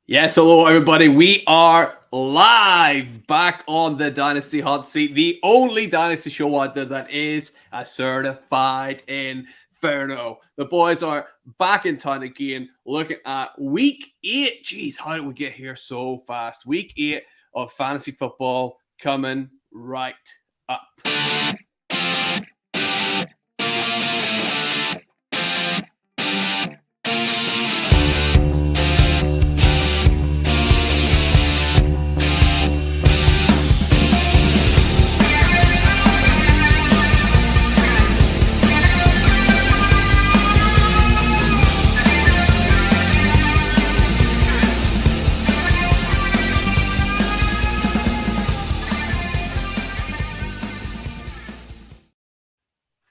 Yes, hello everybody. We are live back on the Dynasty Hotseat, the only Dynasty show out there that is a certified inferno. The boys are back in town again, looking at week 8. Jeez, how did we get here so fast? Week 8 of fantasy football coming right up.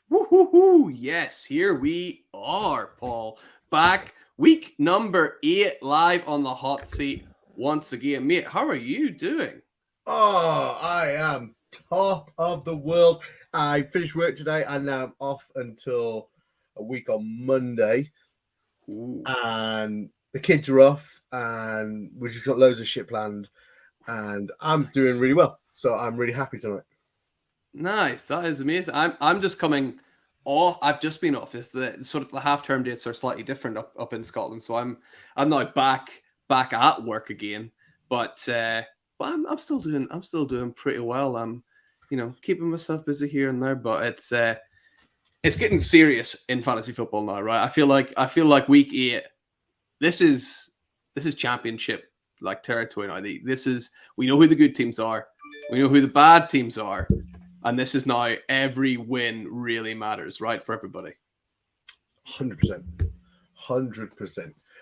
Woo-hoo-hoo. Yes, here we are, Paul. Back week number 8 live on the hot seat once again. Mate, how are you doing? Oh, I am top of the world. I finished work today and now I'm off until a week on Monday. Ooh. And the kids are off and we've just got loads of shit planned. And I'm doing really well. So I'm really happy tonight. Nice. That is amazing. I'm just coming off. I've just been off. It's the sort of the half-term dates are slightly different up in Scotland. So I'm now back at work again. But I'm still doing pretty well. I'm keeping myself busy here and there, but it's getting serious in fantasy football now, right? I feel like week 8, this is championship like territory now. We know who the good teams are, we know who the bad teams are, and this is now every win really matters, right, for everybody. 100%.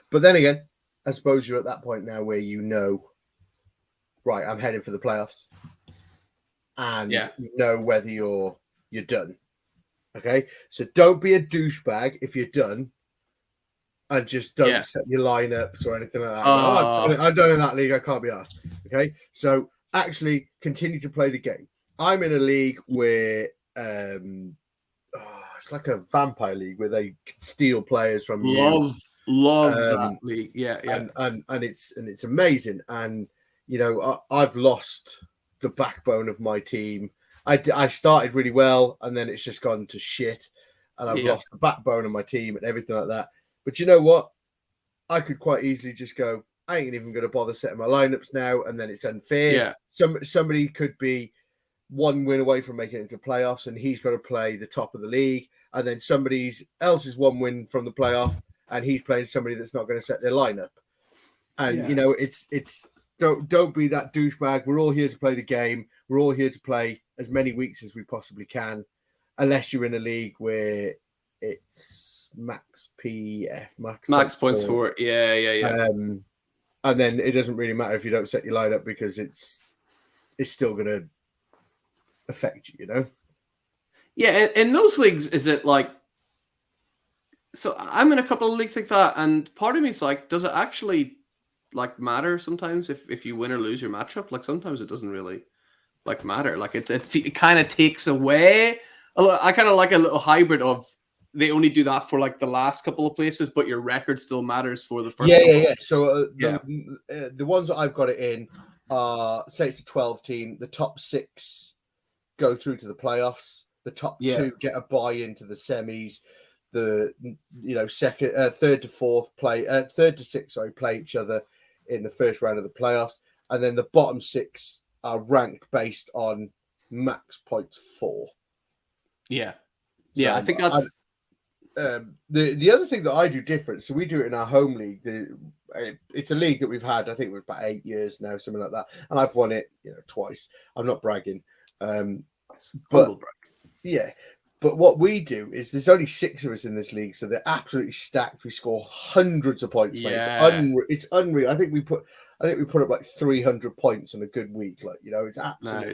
But then again, I suppose you're at that point now where right, I'm heading for the playoffs, and you know whether you're done. Okay, so don't be a douchebag if you're done, and just don't set your lineups or anything like that. I've done in that league. I can't be asked. Okay, so actually continue to play the game. I'm in a league where it's like a vampire league where they steal players from you. Love that league. Yeah. And it's amazing. And I've lost the backbone of my team. I started really well, and then it's just gone to shit. And I've lost the backbone of my team and everything like that. But you know what? I could quite easily just go, I ain't even going to bother setting my lineups now, and then it's unfair. Yeah. Somebody could be one win away from making it into playoffs, and he's got to play the top of the league. And then somebody else is one win from the playoff, and he's playing somebody that's not going to set their lineup. And it's don't be that douchebag. We're all here to play the game. We're all here to play as many weeks as we possibly can, unless you're in a league where it's max points for. Yeah. And then it doesn't really matter if you don't set your lineup because it's still going to affect you, Yeah, in those leagues, is it like? So I'm in a couple of leagues like that, and part of me is like, does it actually like matter sometimes if you win or lose your matchup? Like sometimes it doesn't really like matter. Like it kind of takes away. I kind of like a little hybrid of they only do that for like the last couple of places, but your record still matters for the first. Yeah. So the ones that I've got it in are, say it's a 12 team. The top 6 go through to the playoffs. The top 2 get a bye into the semis. The third to 6th play each other in the first round of the playoffs, and then the bottom 6 are ranked based on max points for. Yeah. I think that's the other thing that I do different. So we do it in our home league. It's a league that we've had, I think, for about 8 years now, something like that, and I've won it, twice. I'm not bragging, but yeah. But what we do is there's only 6 of us in this league, so they're absolutely stacked. We score hundreds of points, mate. It's unreal. I think we put up like 300 points on a good week. Like, it's absolutely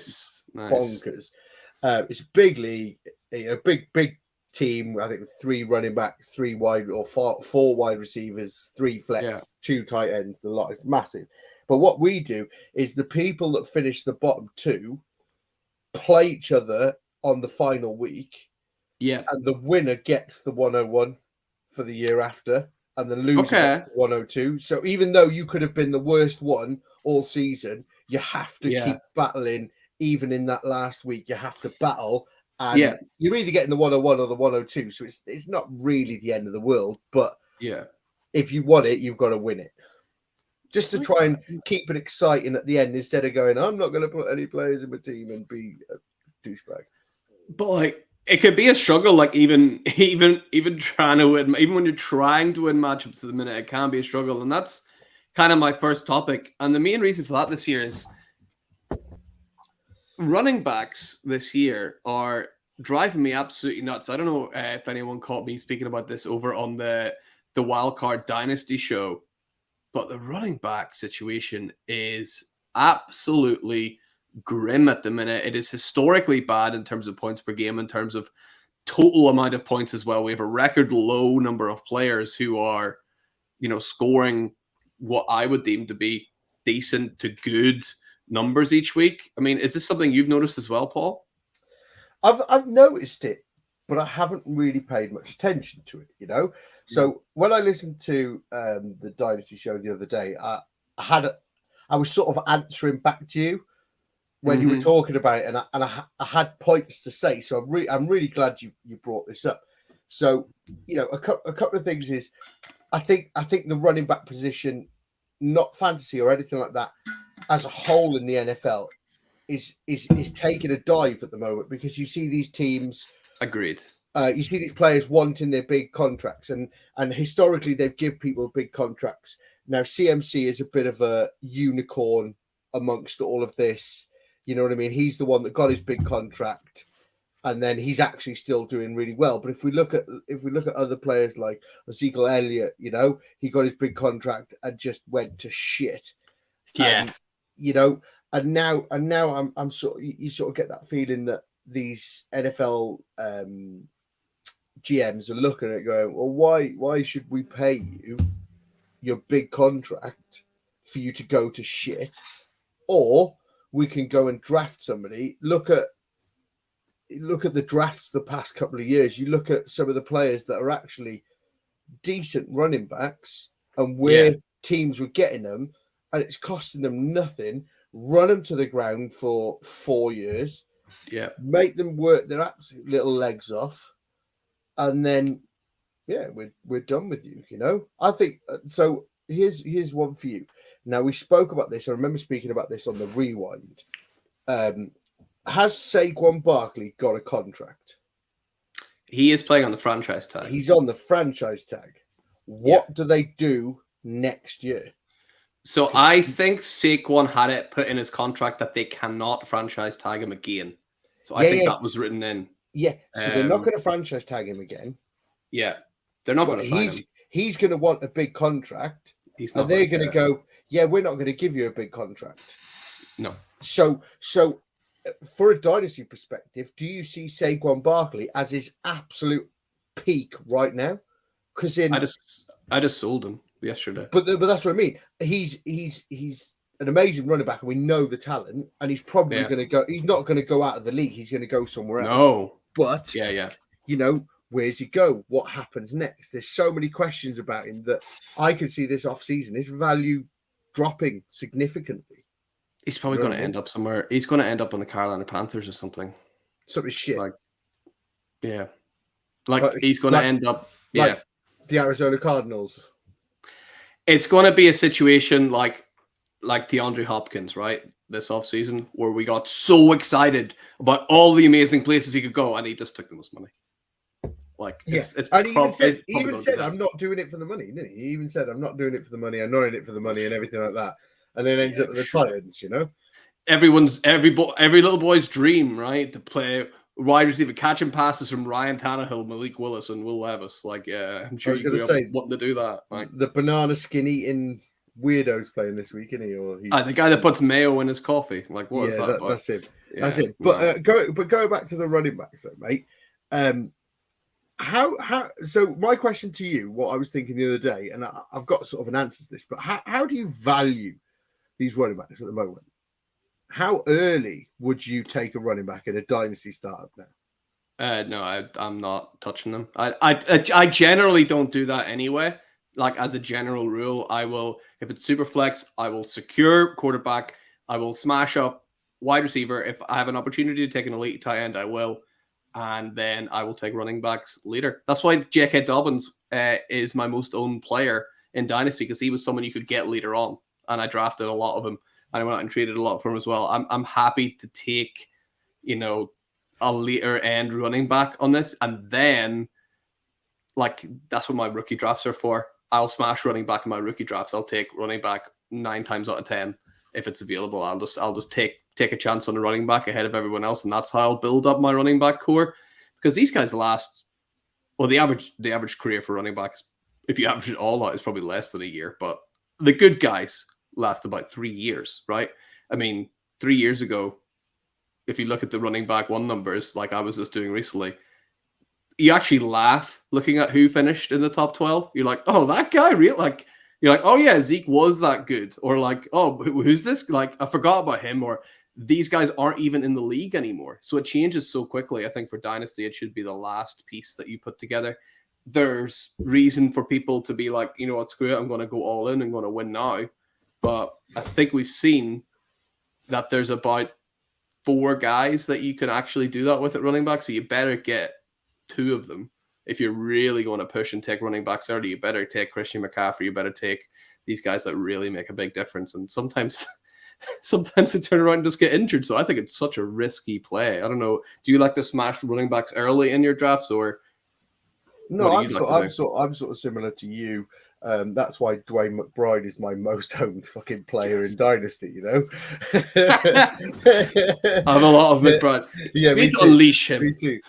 bonkers. It's a big league, big team. I think 3 running backs, 3 wide or 4 wide receivers, 3 flex, 2 tight ends. The lot is massive. But what we do is the people that finish the bottom 2 play each other on the final week. Yeah. And the winner gets the 101 for the year after. and then lose against the 102. So even though you could have been the worst one all season, you have to keep battling. Even in that last week, you have to battle, and you're either getting the 101 or the 102. So it's not really the end of the world, but if you want it, you've got to win it. Just to try and keep it exciting at the end instead of going, I'm not going to put any players in my team and be a douchebag. But like, it could be a struggle. Like even trying to win, even when you're trying to win matchups at the minute, it can be a struggle. And that's kind of my first topic. And the main reason for that this year is running backs this year are driving me absolutely nuts. I don't know if anyone caught me speaking about this over on the Wildcard Dynasty show. But the running back situation is absolutely grim at the minute. It is historically bad in terms of points per game, in terms of total amount of points as well. We have a record low number of players who are, scoring what I would deem to be decent to good numbers each week. I mean, is this something you've noticed as well, Paul? I've noticed it, but I haven't really paid much attention to it, So when I listened to the Dynasty show the other day, I was sort of answering back to you when you were talking about it, and I had points to say. So I'm really glad you brought this up. So a couple of things is I think the running back position, not fantasy or anything like that, as a whole in the NFL, is taking a dive at the moment, because you see these teams. Agreed. You see these players wanting their big contracts, and historically they've given people big contracts. Now CMC is a bit of a unicorn amongst all of this. You know what I mean? He's the one that got his big contract, and then he's actually still doing really well. But if we look at other players like Ezekiel Elliott, he got his big contract and just went to shit. Yeah. And now I'm you sort of get that feeling that these NFL GMs are looking at it going, well, why should we pay you your big contract for you to go to shit? Or we can go and draft somebody. Look at the drafts the past couple of years. You look at some of the players that are actually decent running backs, and where teams were getting them, and it's costing them nothing. Run them to the ground for 4 years. Yeah, make them work their absolute little legs off, and then we're done with you. I think so. Here's one for you. Now, we spoke about this. I remember speaking about this on the Rewind. Has Saquon Barkley got a contract? He is playing on the franchise tag. He's on the franchise tag. What do they do next year? So I think Saquon had it put in his contract that they cannot franchise tag him again. So I think that was written in. Yeah. So they're not going to franchise tag him again. Yeah. They're not going to sign him. He's going to want a big contract. And they're going to go, we're not going to give you a big contract. No. So for a dynasty perspective, do you see Saquon Barkley as his absolute peak right now? Because I just sold him yesterday. But that's what I mean. He's an amazing running back, and we know the talent, and he's probably going to go. He's not going to go out of the league. He's going to go somewhere else. No. But where's he go? What happens next? There's so many questions about him that I can see this offseason, his value dropping significantly. He's probably going to end up somewhere. He's going to end up on the Carolina Panthers or something. Something shit. He's going to end up. Like the Arizona Cardinals. It's going to be a situation like DeAndre Hopkins, right? This offseason, where we got so excited about all the amazing places he could go, and he just took the most money. He even said, I'm not doing it for the money, didn't he? He even said, I'm not doing it for the money, I'm not in it for the money, and everything like that. And then ends up with the Titans, every little boy's dream, right? To play wide receiver, catching passes from Ryan Tannehill, Malik Willis, and Will Levis. I'm sure you're going to say wanting to do that. The banana skin eating weirdo's playing this week, isn't he? Or he's the guy that puts mayo in his coffee. What is that? That's him. Yeah, that's it. But go back to the running backs, though, mate. So my question to you, what I was thinking the other day, and I've got sort of an answer to this, but how do you value these running backs at the moment? How early would you take a running back in a dynasty startup now? No, I'm not touching them. I generally don't do that anyway. like as a general rule, I will, if it's super flex, I will secure quarterback. I will smash up wide receiver. If I have an opportunity to take an elite tight end, I will. And then I will take running backs later. That's why J.K. Dobbins is my most owned player in Dynasty, because he was someone you could get later on. And I drafted a lot of him. And I went out and traded a lot for him as well. I'm happy to take, a later end running back on this. And then, like, that's what my rookie drafts are for. I'll smash running back in my rookie drafts. I'll take running back 9 times out of 10 if it's available. I'll just take a chance on the running back ahead of everyone else, and that's how I'll build up my running back core. Because these guys last, well, the average career for running backs, if you average it all out, is probably less than a year. But the good guys last about 3 years, right? I mean, 3 years ago, if you look at the running back one numbers, like I was just doing recently, you actually laugh looking at who finished in the top 12. You're like, oh, that guy, real, like, you're like, oh yeah, Zeke was that good, or like, oh, who's this? Like, I forgot about him, or these guys aren't even in the league anymore. So it changes so quickly. I think for Dynasty, it should be the last piece that you put together. There's reason for people to be like, you know what, screw it, I'm going to go all in and going to win now. But I think we've seen that there's about 4 guys that you can actually do that with at running back. So you better get 2 of them. If you're really going to push and take running backs early, you better take Christian McCaffrey. You better take these guys that really make a big difference. And sometimes they turn around and just get injured. So I think it's such a risky play. I don't know. Do you like to smash running backs early in your drafts, or? No, I'm sort of similar to you. That's why Dwayne McBride is my most owned fucking player in Dynasty, you know? I have a lot of McBride. Yeah, we need to unleash him. Me too.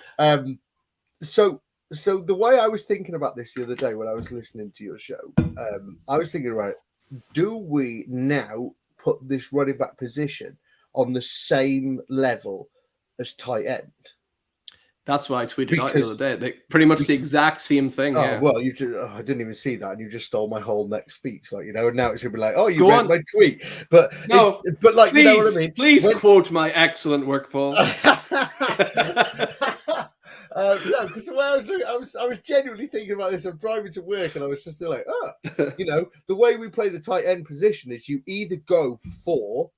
So the way I was thinking about this the other day when I was listening to your show, I was thinking, right, do we now put this running back position on the same level as tight end? That's why I tweeted out the other day. Pretty much the exact same thing. Oh, yeah. Well, I didn't even see that, and you just stole my whole next speech, like, you know. And now it's gonna be like, oh, you read my tweet, but no, but like, please, you know what I mean? Please quote my excellent work, Paul. No, because the way I was looking, I was genuinely thinking about this. I'm driving to work, and I was just like, you know, the way we play the tight end position is you either go for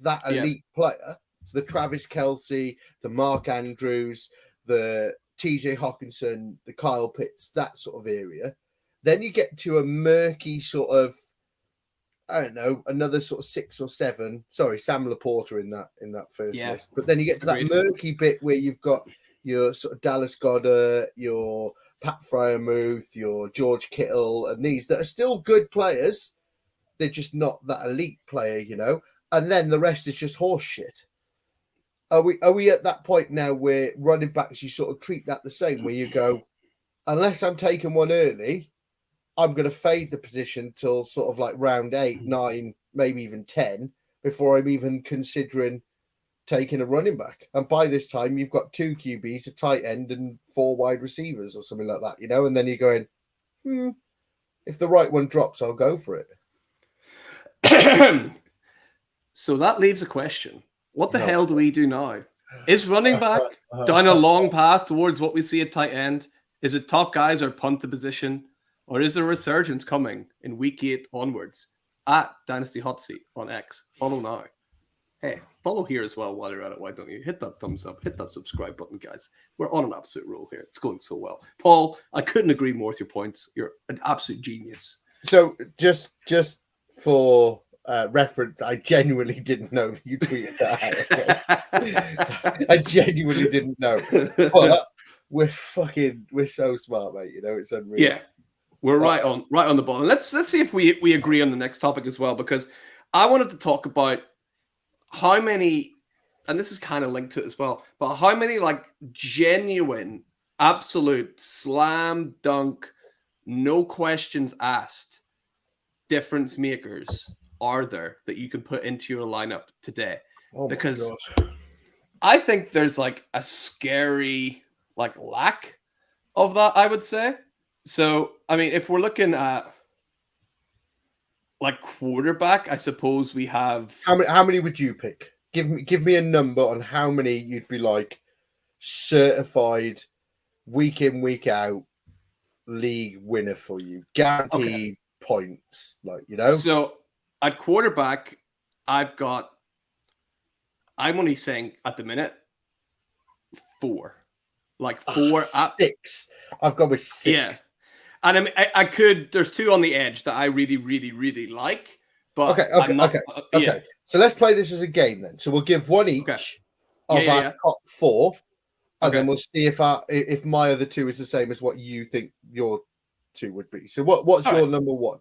that elite player, the Travis Kelce, the Mark Andrews, the TJ Hawkinson, the Kyle Pitts, that sort of area. Then you get to a murky sort of, I don't know, another sort of 6 or 7. Sorry, Sam Laporta in that first list. But then you get to that murky bit where you've got your sort of Dallas Goedert, your Pat Freiermuth, your George Kittle, and these that are still good players. They're just not that elite player, you know. And then the rest is just horse shit. Are we at that point now where running backs, you sort of treat that the same, where you go, unless I'm taking one early, I'm going to fade the position till sort of like round 8, 9, maybe even 10 before I'm even considering taking a running back. And by this time, you've got 2 QBs, a tight end, and 4 wide receivers or something like that, you know. And then you're going, if the right one drops, I'll go for it. So that leaves a question. What the hell do we do now? Is running back down a long path towards what we see at tight end? Is it top guys or punt the position? Or is there a resurgence coming in week 8 onwards? At Dynasty Hotseat on X. Follow now. Hey, follow here as well while you're at it. Why don't you? Hit that thumbs up. Hit that subscribe button, guys. We're on an absolute roll here. It's going so well. Paul, I couldn't agree more with your points. You're an absolute genius. So just for... reference, I genuinely didn't know that you tweeted that. I genuinely didn't know. But we're so smart, mate. You know, it's unreal. Yeah, we're right on the ball. And let's see if we agree on the next topic as well, because I wanted to talk about how many, and this is kind of linked to it as well, but how many like genuine, absolute slam dunk, no questions asked difference makers are there that you can put into your lineup today? Because I think there's like a scary like lack of that, I would say. So, I mean, if we're looking at like quarterback, I suppose we have... How many would you pick? Give me a number on how many you'd be like certified week in, week out. league winner for you? Guaranteed points, So at quarterback, I'm only saying at the minute 4. Like 4 6. I've gone with 6. Yeah. And I mean, I could. There's 2 on the edge that I really, really, really like. But Okay. So let's play this as a game then. So we'll give one each of our top 4, and then we'll see if my other 2 is the same as what you think your 2 would be. So what's your number 1?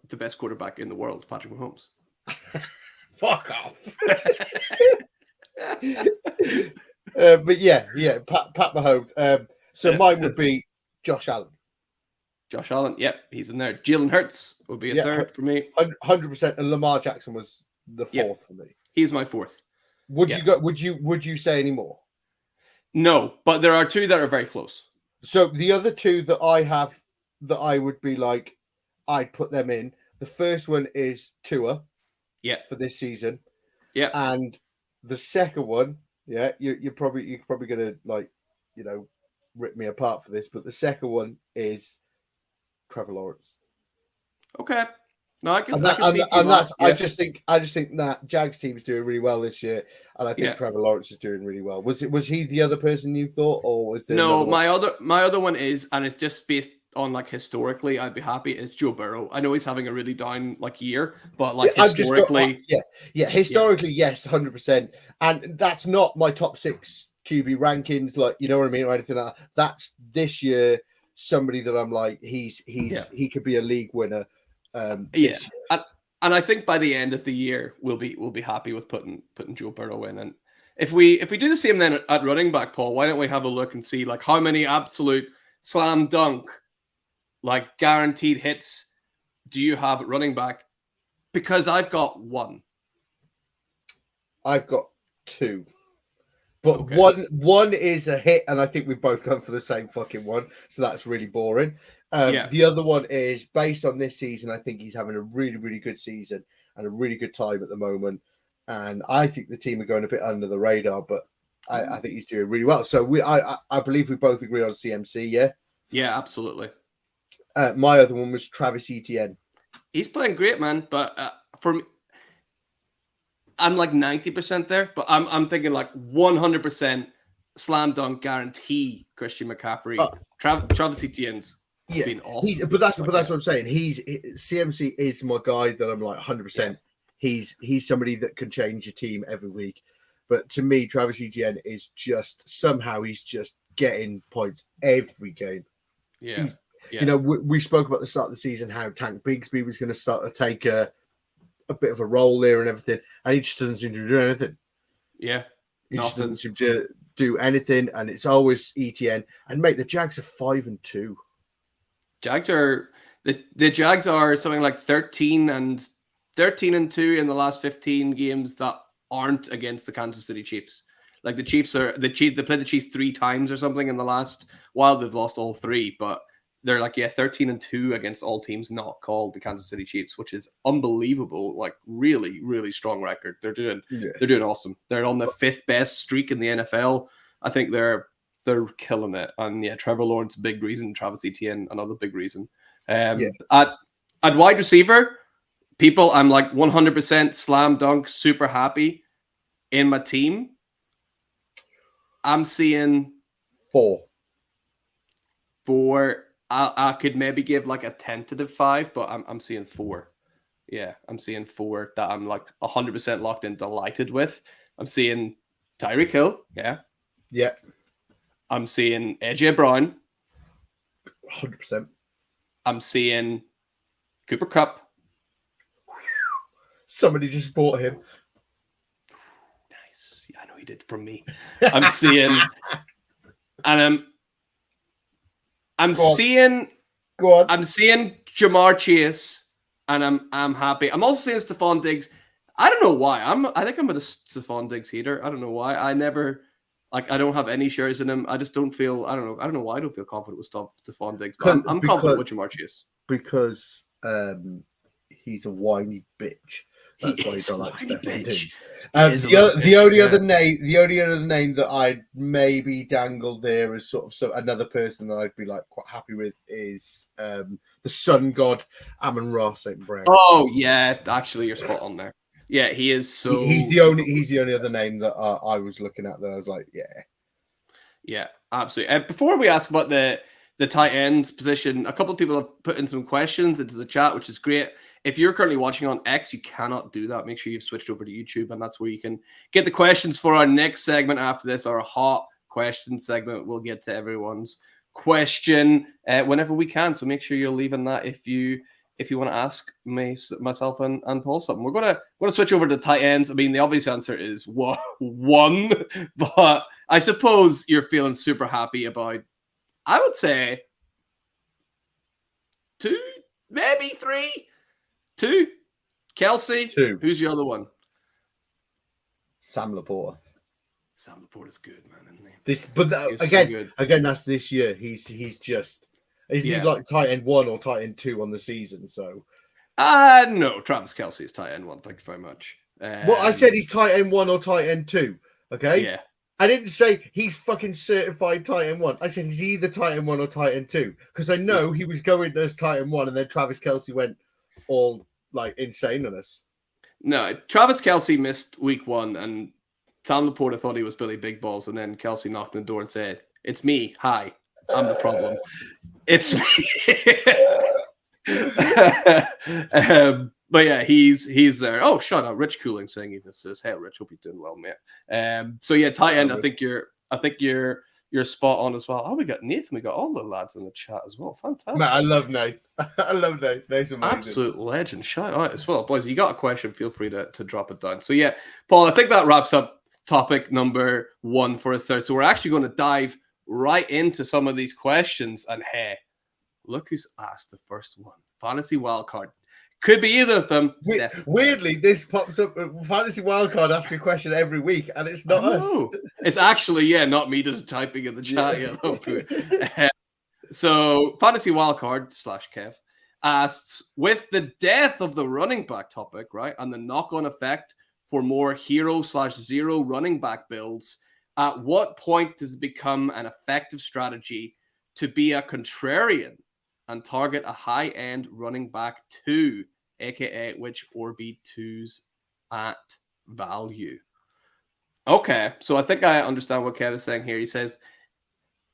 The best quarterback in the world, Patrick Mahomes. Fuck off. But Pat Mahomes. So mine would be Josh Allen. Josh Allen, yep, he's in there. Jalen Hurts would be a third for me. 100%. And Lamar Jackson was the 4th for me. He's my 4th. Would you go? Would you say any more? No, but there are 2 that are very close. So the other 2 that I have that I would be like, I'd put them in. The first one is Tua. Yeah. For this season. Yeah. And the second one, you're probably gonna rip me apart for this, but the second one is Trevor Lawrence. Okay. No, I can see that. I just think that Jags team's doing really well this year, and I think Trevor Lawrence is doing really well. Was he the other person you thought, or was there? No, my other one is, and it's just based on like historically, I'd be happy. It's Joe Burrow. I know he's having a really down year, but historically, historically, yes, 100%. And that's not my top 6 QB rankings, you know what I mean, or anything like that. That's this year somebody that I'm like, he could be a league winner. And I think by the end of the year we'll be happy with putting Joe Burrow in. And if we do the same then at running back, Paul, why don't we have a look and see like how many absolute slam dunk guaranteed hits do you have at running back? Because I've got 1. I've got 2. But one is a hit, and I think we've both gone for the same fucking one. So that's really boring. The other one is based on this season. I think he's having a really, really good season and a really good time at the moment. And I think the team are going a bit under the radar, but I think he's doing really well. So I believe we both agree on CMC, yeah? Yeah, absolutely. My other one was Travis Etienne. He's playing great, man. But for me, I'm like 90% there, but I'm thinking like 100% slam dunk guarantee Christian McCaffrey. Travis Etienne's been awesome. But that's what I'm saying. CMC is my guy that I'm like 100%. Yeah. He's somebody that can change your team every week. But to me, Travis Etienne is just somehow he's just getting points every game. Yeah. We spoke about the start of the season how Tank Bigsby was going to start to take a bit of a role there and everything, and he just doesn't seem to do anything. Yeah, he just doesn't seem to do anything, and it's always ETN. And mate, the Jags are 5-2. Jags are the Jags are something like 13-2 in the last 15 games that aren't against the Kansas City Chiefs. Like they played the Chiefs 3 times or something in the last while. They've lost all 3, but they're 13-2 against all teams not called the Kansas City Chiefs, which is unbelievable. Like really, really strong record. They're doing awesome. They're on the 5th best streak in the NFL. I think they're killing it. And Trevor Lawrence, big reason. Travis Etienne, another big reason. At wide receiver, people, I'm like 100% slam dunk, super happy in my team. I'm seeing 4. I could maybe give like a tentative 5, but I'm seeing 4. Yeah, I'm seeing 4 that I'm like 100% locked in, delighted with. I'm seeing Tyreek Hill. Yeah. Yeah. I'm seeing AJ Brown. 100%. I'm seeing Cooper Kupp. Somebody just bought him. Nice. Yeah, I know he did from me. I'm seeing, and I'm seeing Jamar Chase, and I'm happy. I'm also seeing Stephon Diggs. I don't know why. I think I'm a Stephon Diggs hater. I don't know why. I never I don't have any shares in him. I just don't feel. I don't know why I don't feel confident with Stephon Diggs. But I'm confident with Jamar Chase because he's a whiny bitch. That's why you don't like Stefan Diggs. The only other name that I'd maybe dangle there as sort of another person that I'd be like quite happy with is the sun god Amon-Ra St. Brown. Oh yeah, actually you're spot on there. Yeah, he is so. He's the only other name that I was looking at that I was like, yeah, absolutely. Before we ask about the tight ends position, a couple of people have put in some questions into the chat, which is great. If you're currently watching on X, you cannot do that. Make sure you've switched over to YouTube, and that's where you can get the questions for our next segment after this, our hot question segment. We'll get to everyone's question whenever we can. So make sure you're leaving that if you want to ask myself and Paul something. We're gonna switch over to tight ends. I mean, the obvious answer is one, but I suppose you're feeling super happy about, I would say, 2, maybe 3. 2. Kelsey. 2. Who's the other one? Sam Laporta. Sam Laporta's good, man, isn't he? Again, that's this year. He's just isn't he like tight end 1 or tight end 2 on the season? So, no, Travis Kelce is tight end 1. Thank you very much. Well, I said he's tight end 1 or tight end 2. Okay. Yeah. I didn't say he's fucking certified tight end 1. I said he's either tight end 1 or tight end 2 because I know he was going as tight end 1, and then Travis Kelce went all like insane on us. No, Travis Kelce missed week 1, and Sam Laporta thought he was Billy Big Balls, and then Kelce knocked on the door and said, "It's me. Hi, I'm the problem. It's me." But yeah, he's there. Oh, shut up, Rich Cooling saying even says, "Hey, Rich, hope you're doing well, mate." So yeah, tight end. I think you're spot on as well. Oh, we got Nathan. We got all the lads in the chat as well. Fantastic. Man, I love Nate. I love Nate. Nate's amazing. Absolute legend. Shout out as well, boys. You got a question? Feel free to drop it down. So yeah, Paul, I think that wraps up topic number 1 for us there. So we're actually going to dive right into some of these questions. And hey, look who's asked the first one. Fantasy Wildcard. Could be either of them. Weirdly, this pops up. Fantasy Wildcard asks a question every week, and it's not us. It's actually, not me just typing in the chat. So, Fantasy Wildcard / Kev asks, with the death of the running back topic, right, and the knock-on effect for more hero / zero running back builds, at what point does it become an effective strategy to be a contrarian and target a high-end running back 2, aka which RB2s at value? Okay, so I think I understand what Kev is saying here. He says,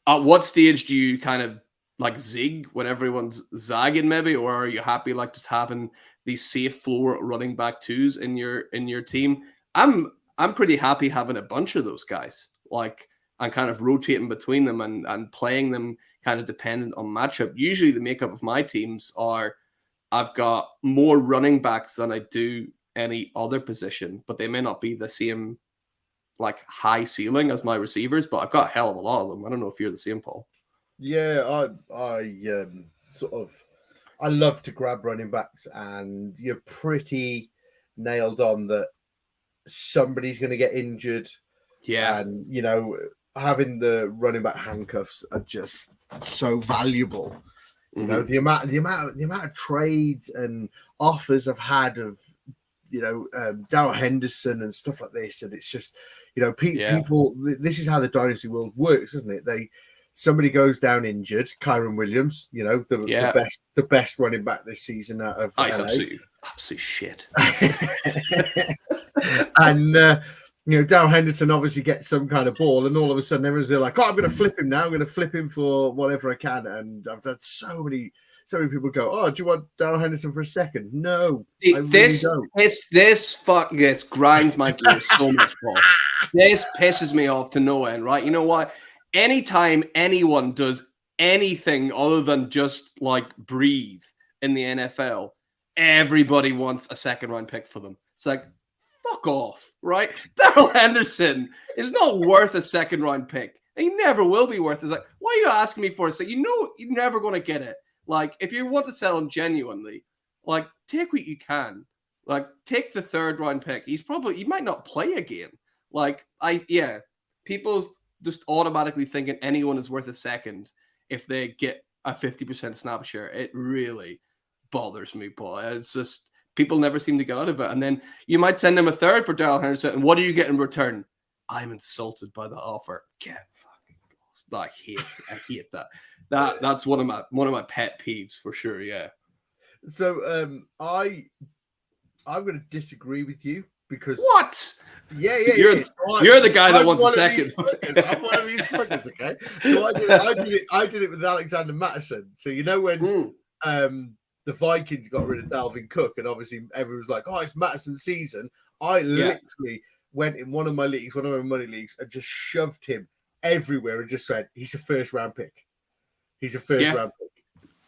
at what stage do you kind of like zig when everyone's zagging maybe, or are you happy like just having these safe floor running back 2s in your team? I'm pretty happy having a bunch of those guys, like, and kind of rotating between them and playing them kind of dependent on matchup. Usually the makeup of my teams are I've got more running backs than I do any other position, but they may not be the same like high ceiling as my receivers, but I've got a hell of a lot of them. I don't know if you're the same, Paul. Yeah, I love to grab running backs, and you're pretty nailed on that somebody's going to get injured. Yeah. And, having the running back handcuffs are just so valuable. You know, the amount of trades and offers I've had of, Darrell Henderson and stuff like this, and it's just, people. This is how the dynasty world works, isn't it? Somebody goes down injured. Kyron Williams, the best running back this season out of LA. Absolute shit. And Darrell Henderson obviously gets some kind of ball, and all of a sudden everyone's like, "Oh, I'm going to flip him now. I'm going to flip him for whatever I can." And I've had so many people go, "Oh, do you want Darrell Henderson for a second?" No, I really don't. This grinds my gears so much, Paul. This pisses me off to no end, right? You know what? Anytime anyone does anything other than just like breathe in the NFL, everybody wants a second round pick for them. It's like, fuck off, right? Darrell Henderson is not worth a second round pick. He never will be worth it. It's like, why are you asking me for it? So you're never going to get it. Like, if you want to sell him genuinely, like, take what you can. Like, take the third round pick. He might not play again. Like, people's just automatically thinking anyone is worth a second if they get a 50% snap share. It really bothers me, Paul. It's just people never seem to get out of it. And then you might send him a third for Darrell Henderson, and what do you get in return? I'm insulted by the offer. Get fucking lost. I hate that. That's one of my pet peeves for sure. Yeah. So I'm going to disagree with you because what? Yeah. You're the guy that wants a second. I'm one of these fuckers, okay? So I did it with Alexander Mattison. So you know when the Vikings got rid of Dalvin Cook, and obviously everyone was like, "Oh, it's Mattison's season." I literally went in one of my money leagues, and just shoved him everywhere, and just said, "He's a first round pick. He's a first round pick."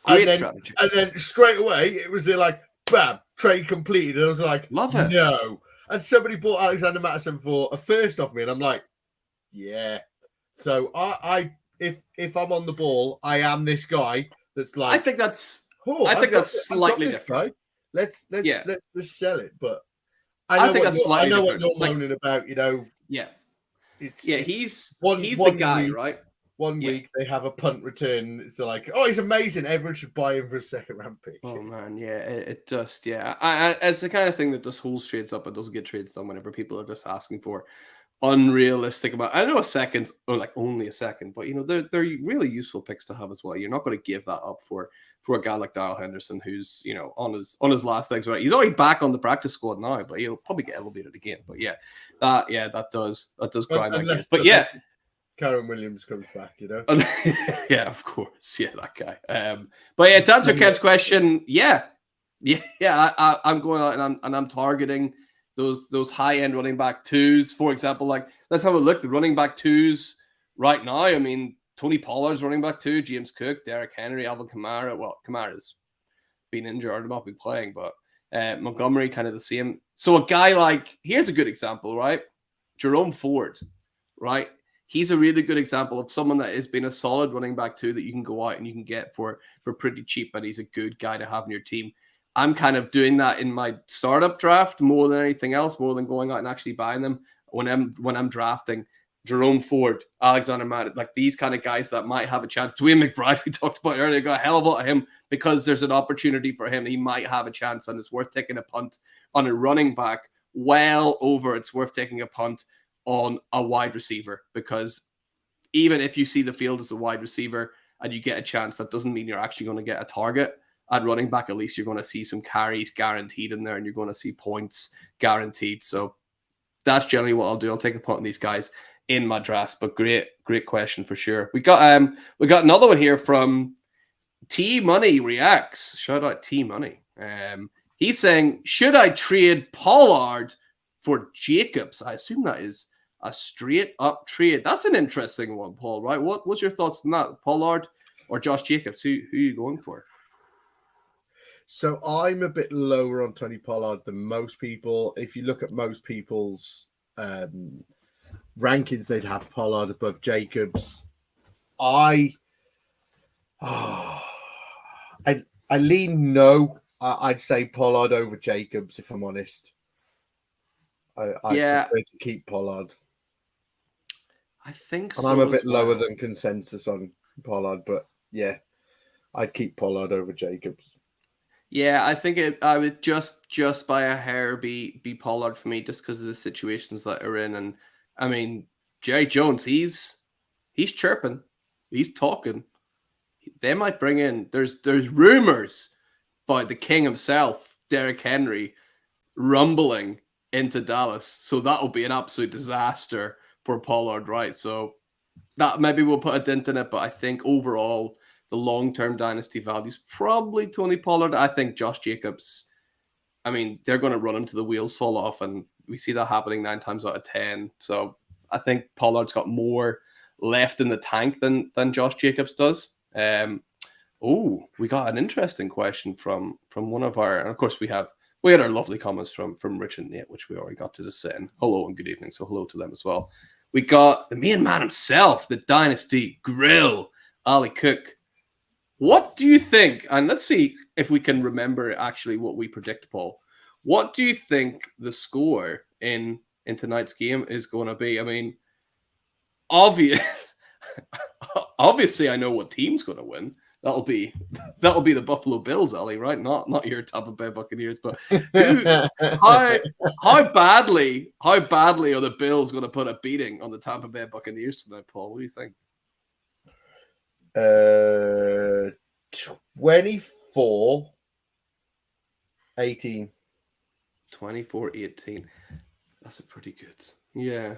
Great and strategy. then straight away it was like, bam, trade completed. And I was like, love it. No. And somebody bought Alexander Mattison for a first off me, and I'm like, yeah. So if I'm on the ball, I am this guy that's like. I think that's slightly different. Let's just sell it. But I know what you're moaning about. You know. Yeah. He's the guy, right? One week they have a punt return. It's like, oh, he's amazing. Everyone should buy him for a second round pick. Oh man, yeah, it just it's the kind of thing that just holds trades up and doesn't get trades done whenever people are just asking for unrealistic amount. I know a second's only a second, but you know they're really useful picks to have as well. You're not going to give that up for a guy like Darrell Henderson, who's on his last legs. Right, he's already back on the practice squad now, but he'll probably get elevated again. But that does grind my gears. But yeah. Karen Williams comes back, you know. Yeah, of course. Yeah, that guy. But yeah, to answer Kev's question, I'm going out and I'm targeting those high end running back twos. For example, like let's have a look. The running back twos right now. I mean, Tony Pollard's running back two, James Cook, Derrick Henry, Alvin Kamara. Well, Kamara's been injured or not been playing, but Montgomery kind of the same. So a guy like here's a good example, right? Jerome Ford, right? He's a really good example of someone that has been a solid running back too that you can go out and you can get for pretty cheap, but he's a good guy to have in your team. I'm kind of doing that in my startup draft more than anything else, more than going out and actually buying them when I'm drafting. Jerome Ford, Alexander Matt, like these kind of guys that might have a chance. Dwayne McBride, we talked about earlier, got a hell of a lot of him because there's an opportunity for him. He might have a chance, and it's worth taking a punt on a running back. Well over, it's worth taking a punt on a wide receiver, because even if you see the field as a wide receiver and you get a chance, that doesn't mean you're actually going to get a target at running back. At least you're going to see some carries guaranteed in there and you're going to see points guaranteed. So that's generally what I'll do. I'll take a punt on these guys in my drafts. But great question for sure. We got another one here from T Money Reacts. Shout out T Money. He's saying, should I trade Pollard for Jacobs? I assume that is a straight up trade. That's an interesting one, Paul, right? What's your thoughts on that? Pollard or Josh Jacobs? Who are you going for? So I'm a bit lower on Tony Pollard than most people. If you look at most people's rankings, they'd have Pollard above Jacobs. I lean no. I'd say Pollard over Jacobs, if I'm honest. I prefer to keep Pollard. I think so. And I'm a bit lower than consensus on Pollard, but yeah, I'd keep Pollard over Jacobs. Yeah, I think I would just by a hair be Pollard for me, just because of the situations that are in. And I mean, Jerry Jones, he's chirping, he's talking. They might bring in. There's rumors about the king himself, Derrick Henry, rumbling into Dallas. So that'll be an absolute disaster for Pollard, right? So that maybe we'll put a dent in it, but I think overall the long-term dynasty value is probably Tony Pollard. I think Josh Jacobs, I mean, they're going to run until the wheels fall off, and we see that happening 9 times out of 10. So I think Pollard's got more left in the tank than Josh Jacobs does. We got an interesting question from one of our, and of course we had our lovely comments from Rich and Nate, which we already got to just say. And hello and good evening. So hello to them as well. We got the main man himself, the Dynasty Grill, Ali Cook. What do you think? And let's see if we can remember actually what we predict, Paul. What do you think the score in tonight's game is going to be? I mean, obviously I know what team's going to win. That'll be the Buffalo Bills, Ellie, right? Not your Tampa Bay Buccaneers, but how badly are the Bills going to put a beating on the Tampa Bay Buccaneers tonight, Paul? What do you think? 24-18. 24-18. That's a pretty good. Yeah.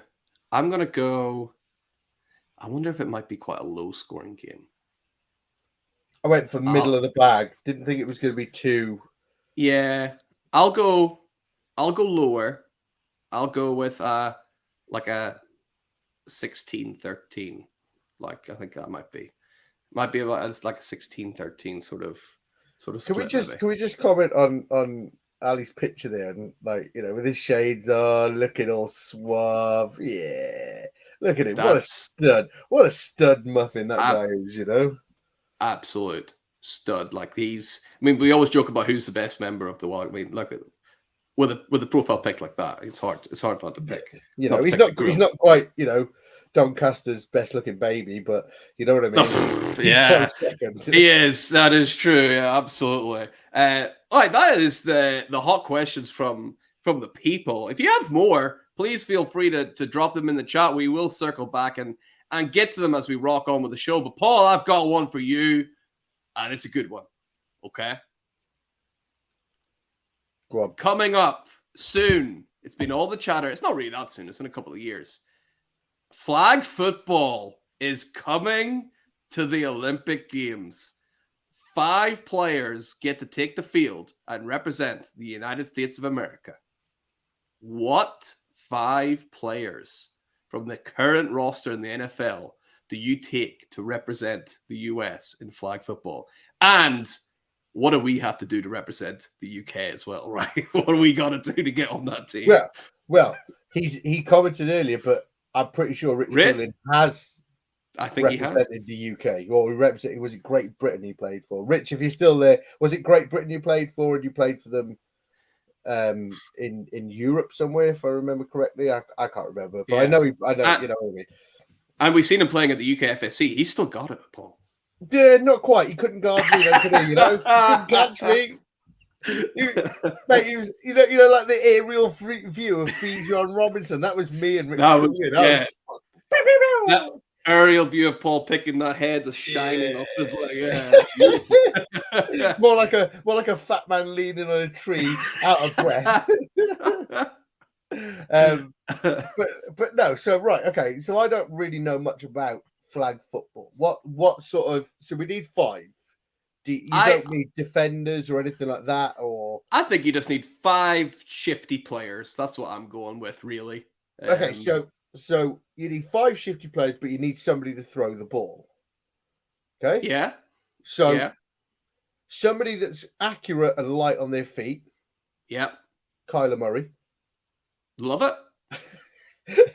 I'm going to go. I wonder if it might be quite a low scoring game. I went for middle of the bag. Didn't think it was going to be too. Yeah. I'll go lower. I'll go with like a 16-13. Like I think that might be about it's like a 16-13 sort of split. Can we just comment on Ali's picture there, and like, you know, with his shades on, looking all suave. Yeah, look at him. What a stud muffin that guy is, you know. Absolute stud. Like these. I mean, we always joke about who's the best member of the world. I mean, look at with a profile pic like that, it's hard not to pick. You know, he's not quite, you know, Doncaster's best looking baby, but you know what I mean. Yeah, he is. That is true. Yeah, absolutely. All right, that is the hot questions from the people. If you have more, please feel free to drop them in the chat. We will circle back and get to them as we rock on with the show. But Paul, I've got one for you, and it's a good one. Okay. Go on. Coming up soon. It's been all the chatter. It's not really that soon. It's in a couple of years. Flag football is coming to the Olympic Games. 5 players get to take the field and represent the United States of America. What 5 players from the current roster in the NFL do you take to represent the US in flag football? And what do we have to do to represent the UK as well, right? What do we got to do to get on that team? Well, he commented earlier, but I'm pretty sure Rich Dillon has. I think represented the UK. Well, was it Great Britain he played for? Rich, if you're still there, was it Great Britain you played for, and you played for them in Europe somewhere, if I remember correctly? I can't remember, but yeah. I know you know what I mean. And we've seen him playing at the UK FSC. He's still got it, Paul. Yeah, not quite. He couldn't guard me, then, could he? You know, he couldn't catch me. Mate, he was, you know, like the aerial view of Bijan Robinson. That was me and Rich. That aerial view of Paul picking that head just shining off the yeah. more like a fat man leaning on a tree, out of breath. But no. So right, okay. So I don't really know much about flag football. What sort of? So we need 5. You don't need defenders or anything like that, or I think you just need 5 shifty players. That's what I'm going with, really. Okay, so you need 5 shifty players, but you need somebody to throw the ball. Okay. Yeah. So somebody that's accurate and light on their feet. Yeah. Kyler Murray. Love it.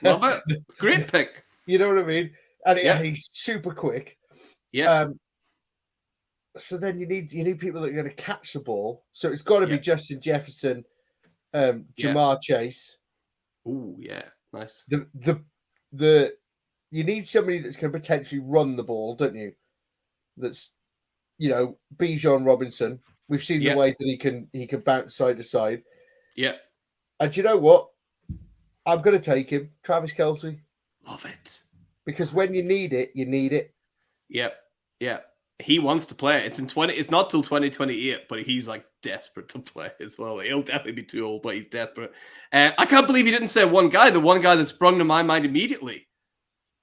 Love it. Great pick. You know what I mean? And he's super quick. Yeah. So then you need people that are going to catch the ball. So it's got to be Justin Jefferson, Jamar Chase. Oh yeah, nice. You need somebody that's going to potentially run the ball, don't you? That's, you know, Bijan Robinson. We've seen the way that he can bounce side to side. Yeah. And you know what? I'm going to take him, Travis Kelce. Love it. Because when you need it, you need it. Yep. Yeah. He wants to play. It's not till 2028, but he's like desperate to play as well. He'll definitely be too old, but he's desperate. I can't believe he didn't say one guy. The one guy that sprung to my mind immediately.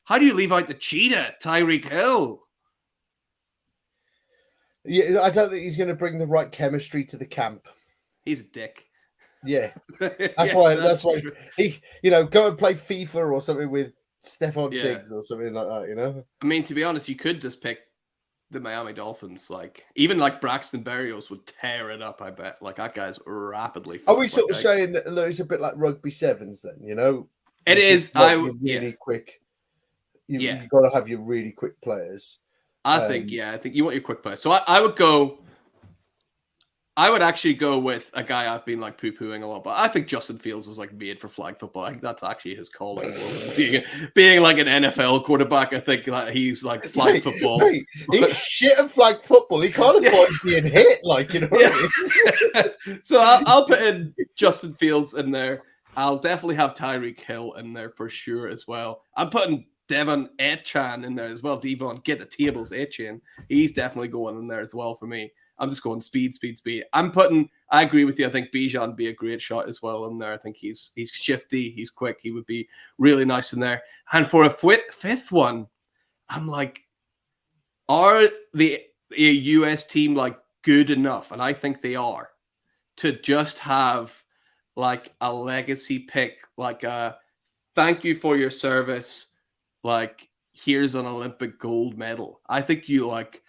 How do you leave out the cheetah, Tyreek Hill? Yeah, I don't think he's going to bring the right chemistry to the camp. He's a dick. Yeah, that's why he, you know, go and play FIFA or something with Stephon Diggs or something like that. You know, I mean, to be honest, you could just pick the Miami Dolphins. Like even like Braxton Berrios would tear it up. I bet. Like that guy's rapidly. Are we sort of saying that it's a bit like rugby sevens? Then you know, it is. Really quick. You got to have your really quick players. I think you want your quick players. So I would go I would actually go with a guy I've been like poo-pooing a lot, but I think Justin Fields is like made for flag football. I think that's actually his calling. Being like an NFL quarterback, I think that he's like flag football. Mate, he's shit at flag football. He can't avoid being hit, like, you know what I mean? So I'll put in Justin Fields in there. I'll definitely have Tyreek Hill in there for sure as well. I'm putting Devon Etchan in there as well. Devon, get the tables, Etchan. He's definitely going in there as well for me. I'm just going speed. I agree with you. I think Bijan would be a great shot as well in there. I think he's shifty, he's quick. He would be really nice in there. And for a fifth one, I'm like, are the US team like good enough? And I think they are, to just have like a legacy pick, like a thank you for your service. Like, here's an Olympic gold medal. I think you like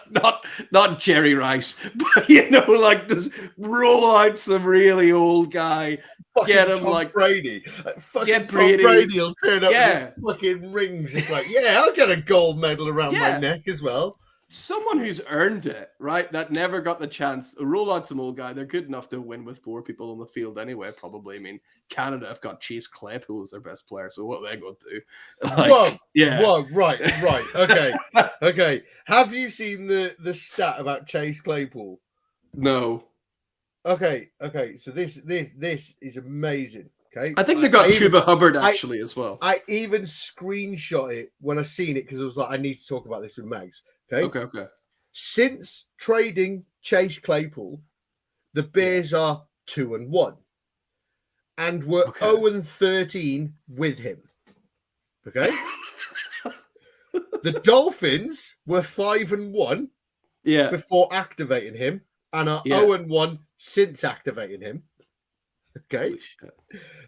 not Jerry Rice, but like just roll out some really old guy, fucking get him Tom like Brady. Fucking get Tom Brady will turn up yeah. with his fucking rings. It's like, yeah, I'll get a gold medal around my neck as well. Someone who's earned it, right? That never got the chance. Roll out some old guy. They're good enough to win with 4 people on the field anyway, probably. I mean, Canada have got Chase Claypool as their best player, so what are they going to do? Like, Whoa, right. Okay. Have you seen the stat about Chase Claypool? No. Okay. So this is amazing. Okay, I think they got Chuba Hubbard actually as well. I even screenshot it when I seen it because I was like, I need to talk about this with Mags. Okay. Since trading Chase Claypool, the Bears are 2-1, and we're 0-13 with him. Okay. The Dolphins were 5-1 before activating him, and are 0-1 since activating him. Okay.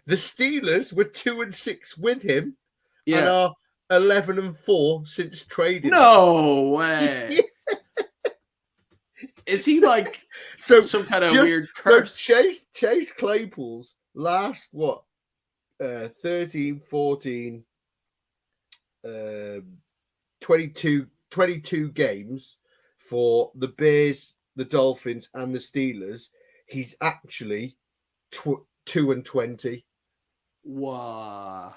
The Steelers were 2-6 with him, and are 11-4 since trading. No way. Is he like some kind of weird curse? Chase Claypool's last 13, 14, 22 games for the Bears, the Dolphins, and the Steelers, he's actually 2-20. Wow.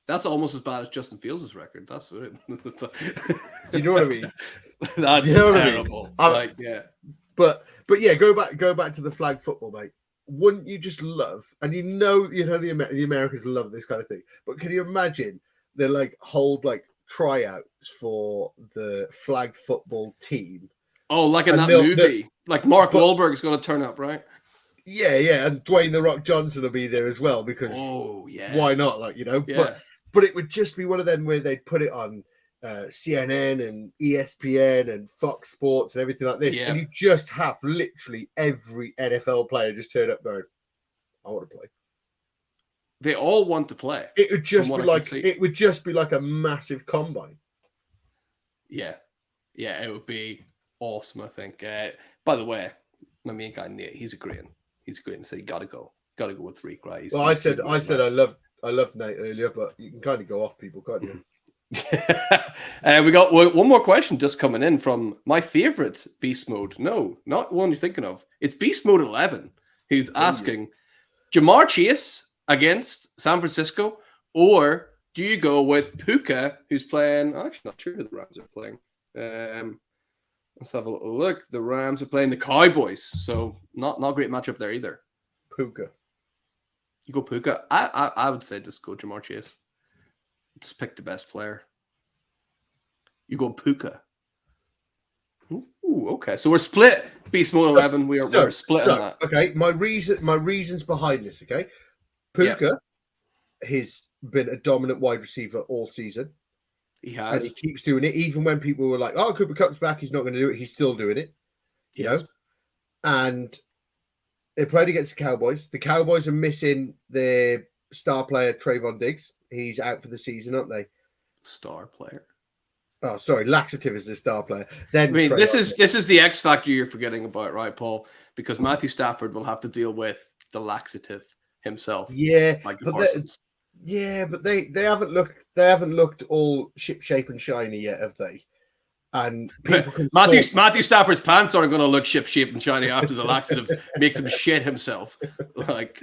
That's almost as bad as Justin Fields' record. That's what it. You know what I mean? That's terrible. I mean? But yeah, go back to the flag football, mate. Wouldn't you just love? And the Americans love this kind of thing. But can you imagine they like hold like tryouts for the flag football team? Oh, like in that movie, like Mark Wahlberg is going to turn up, right? Yeah, and Dwayne the Rock Johnson will be there as well because why not? Like, but it would just be one of them where they'd put it on CNN and ESPN and Fox Sports and everything like this, and you just have literally every NFL player just turn up going, "I want to play." They all want to play. It would just be like a massive combine. Yeah, it would be awesome. I think. By the way, my main guy Nate, he's agreeing. So you gotta go with 3 guys. Well, I said I loved Nate earlier, but you can kind of go off people, can't you? We got one more question just coming in from my favorite Beast Mode. No, not one you're thinking of. It's Beast Mode 11, who's asking Jamar Chase against San Francisco, or do you go with Puka, who's playing? I'm actually not sure who the Rams are playing. Let's have a little look. The Rams are playing the Cowboys, so not a great matchup there either. Puka. You go Puka. I would say just go Jamar Chase. Just pick the best player. You go Puka. Ooh, okay. So we're split. Beast Mode 11. We're split on that. Okay. My reasons behind this. Okay. Puka has been a dominant wide receiver all season. He has. And he keeps doing it, even when people were like, "Oh, Cooper Kupp's back. He's not going to do it." He's still doing it. You know. And they played against the Cowboys. The Cowboys are missing their star player Trayvon Diggs. He's out for the season, aren't they? Star player. Oh, sorry, Laxative is the star player. Then I mean, this is the X factor you're forgetting about, right, Paul? Because Matthew Stafford will have to deal with the laxative himself. Yeah, but they haven't looked all ship shape and shiny yet, have they? and people can Matthew Stafford's pants aren't going to look ship-shape and shiny after the laxatives makes him shit himself. Like,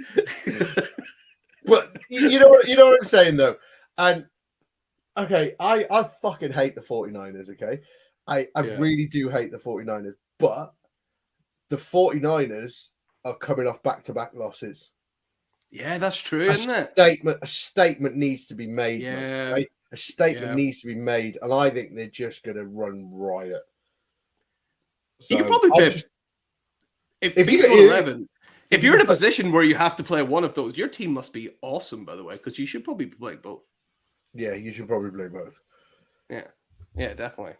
but you know what I'm saying though, and okay, I fucking hate the 49ers. Okay, I really do hate the 49ers, but the 49ers are coming off back-to-back losses. Yeah, that's true, isn't it? A statement needs to be made. Yeah. Man, right? A statement needs to be made, and I think they're just going to run riot. So you could probably play if you're in a position where you have to play one of those, your team must be awesome, by the way, because you should probably be playing both. Yeah, you should probably play both. Yeah, definitely.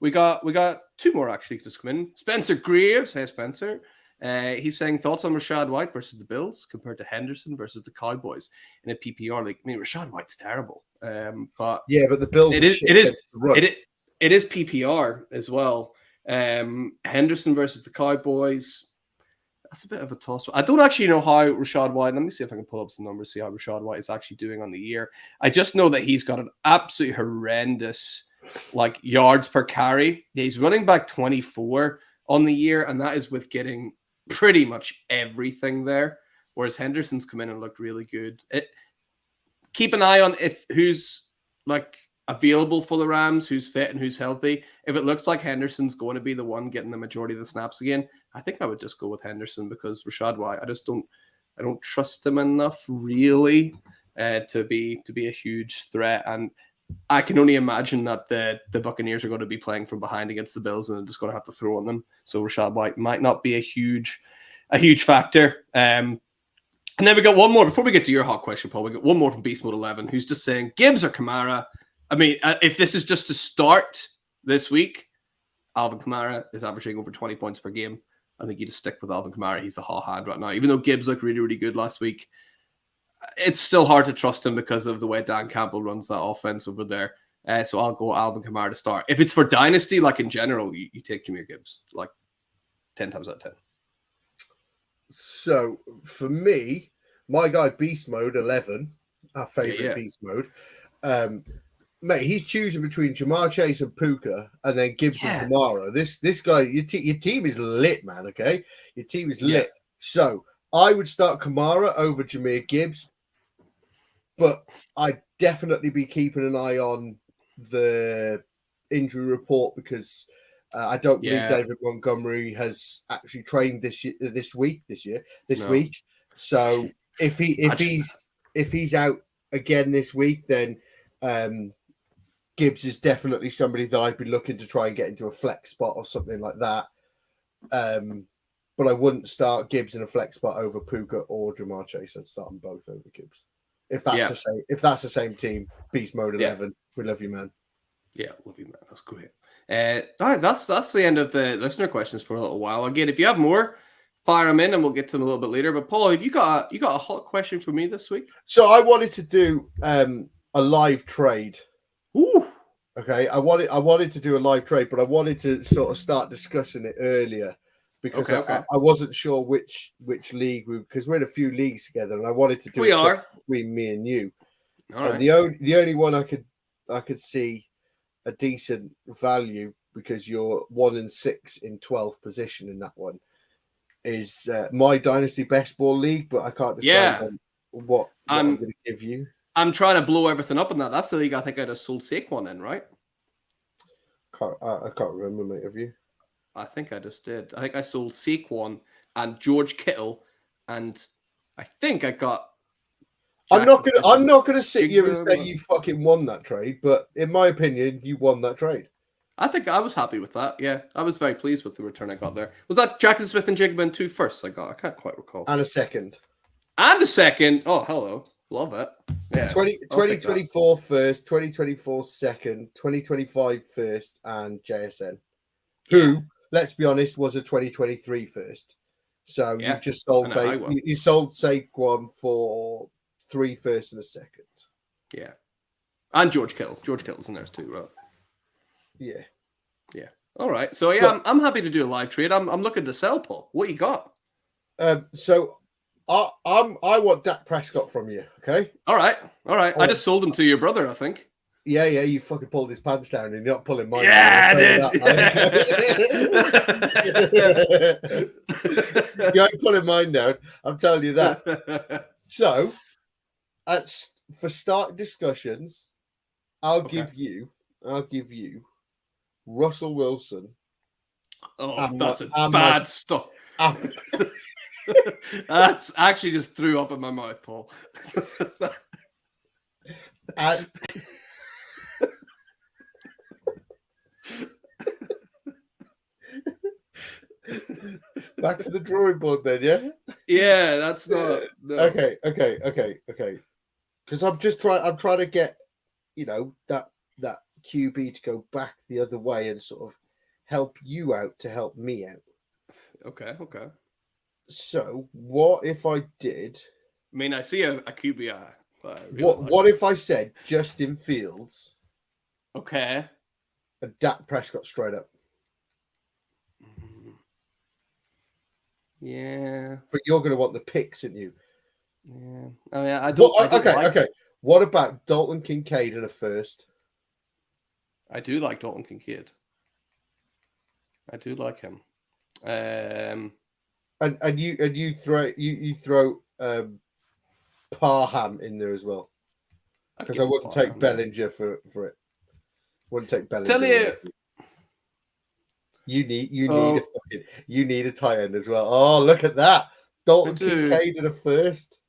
We got two more actually just come in. Spencer Graves, hey Spencer. He's saying thoughts on Rachaad White versus the Bills compared to Henderson versus the Cowboys in a PPR league. I mean, Rachaad White's terrible, but but the Bills it is PPR as well. Henderson versus the Cowboys. That's a bit of a toss. I don't actually know how Rachaad White. Let me see if I can pull up some numbers, see how Rachaad White is actually doing on the year. I just know that he's got an absolutely horrendous yards per carry. He's running back 24 on the year, and that is with getting pretty much everything there. Whereas Henderson's come in and looked really good. Keep an eye on who's available for the Rams, who's fit and who's healthy. If it looks like Henderson's going to be the one getting the majority of the snaps again, I think I would just go with Henderson because Rachaad White, I don't trust him enough really to be a huge threat. And I can only imagine that the Buccaneers are going to be playing from behind against the Bills and they're just going to have to throw on them. So Rachaad White might not be a huge factor. And then we got one more before we get to your hot question, Paul. We got one more from Beast Mode 11 who's just saying Gibbs or Kamara. I mean, if this is just to start this week, Alvin Kamara is averaging over 20 points per game. I think you just stick with Alvin Kamara. He's the hot hand right now. Even though Gibbs looked really, really good last week, it's still hard to trust him because of the way Dan Campbell runs that offense over there. So I'll go Alvin Kamara to start. If it's for Dynasty, in general, you take Jahmyr Gibbs, 10 times out of 10. So for me, my guy Beast Mode 11, our favorite Beast Mode, mate, he's choosing between Jamar Chase and Puka, and then Gibbs and Kamara. This guy, your team is lit, man. Okay, your team is lit. So I would start Kamara over Jahmyr Gibbs, but I'd definitely be keeping an eye on the injury report because I don't believe David Montgomery has actually trained this week. So if he's out again this week, then Gibbs is definitely somebody that I'd be looking to try and get into a flex spot or something like that. But I wouldn't start Gibbs in a flex spot over Puka or Jamar Chase. I'd start them both over Gibbs. If that's the same team, Beast Mode 11. We love you, man. Yeah, love you, man. That's great. All right, that's the end of the listener questions for a little while. Again, if you have more, fire them in, and we'll get to them a little bit later. But Paul, have you got a hot question for me this week? So I wanted to do a live trade. Ooh. Okay, I wanted to do a live trade, but I wanted to sort of start discussing it earlier because I wasn't sure which league because we're in a few leagues together, and I wanted to do it between me and you. All right. And the only one I could see a decent value because you're 1-6 in 12th position in that one is my Dynasty Best Ball League, but I can't decide what I'm going to give you. I'm trying to blow everything up in that. That's the league I think I just sold Saquon in, right? I can't remember, mate. Have you? I think I just did. I think I sold Saquon and George Kittle, and I think I got. I'm not gonna sit here and say you fucking won that trade, but in my opinion, you won that trade. I think I was happy with that. Yeah, I was very pleased with the return I got there. Was that Jackson Smith and Jigba 2 firsts I got? I can't quite recall. And a second. Oh, hello. Love it. Yeah. 2024 first, 2024 second, 2025 first, and JSN. Who, let's be honest, was a 2023 first. So you've just sold you sold Saquon for 3 firsts and a second. Yeah. And George Kittle. George Kittle's in there too, right? Yeah. Yeah. All right. So I'm happy to do a live trade. I'm looking to sell, Paul. What you got? So I want Dak Prescott from you, okay? All right. I just sold him to your brother, I think. Yeah, you fucking pulled his pants down and you're not pulling mine Yeah, down. I did. You ain't pulling mine down. I'm telling you that. So, for starting discussions, I'll give you Russell Wilson. Oh, that's and bad stuff. That's actually just threw up in my mouth, Paul. Back to the drawing board then, yeah? Yeah, that's not... No. Okay. Because I'm trying to get, that QB to go back the other way and sort of help you out to help me out. Okay. So, what if I did... I mean, I see a QB. What if I said Justin Fields? Okay. And Dak Prescott straight up. Yeah. But you're going to want the picks, aren't you? Yeah. I mean, I don't. Okay. What about Dalton Kincaid in a first? I do like Dalton Kincaid. I do like him. And you throw Parham in there as well, because I wouldn't take Bellinger for it. Wouldn't take Bellinger. Tell you, you need a tight end as well. Oh, look at that, Dalton Kincaid in a first.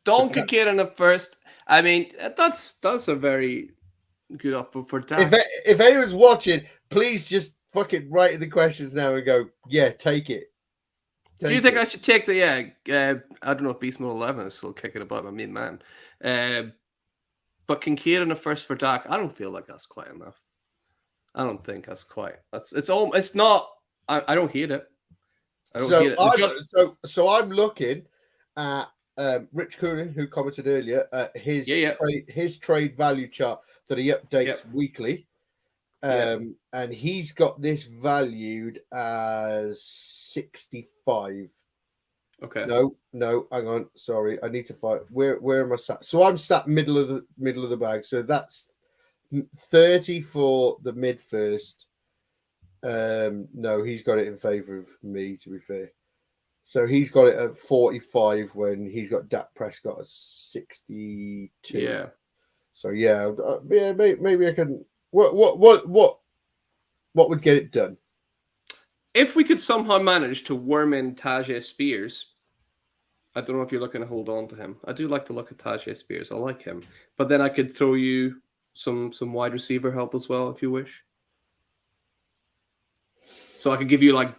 Dalton Kincaid in a first. I mean, that's a very good offer for Dak. If anyone's watching, please just fucking write in the questions now and go, yeah, take it. Do you think I should take the? I don't know if Beast Mode 11 is still kicking about my main man. But Kincaid in a first for Dak, I don't feel like that's quite enough. I don't think that's quite. It's not. I don't hate it. I don't hate it. So I'm looking at Rich Coonan, who commented earlier, his trade value chart that he updates weekly, and he's got this valued as 65. Okay. No, hang on. Sorry, I need to find where am I sat? So I'm sat middle of the bag. So that's 30 for the mid first. No, he's got it in favor of me, to be fair. So he's got it at 45 when he's got Dak Prescott at 62. Yeah. So maybe I can. What would get it done? If we could somehow manage to worm in Tajay Spears, I don't know if you're looking to hold on to him. I do like to look at Tajay Spears. I like him. But then I could throw you some wide receiver help as well, if you wish. So I could give you like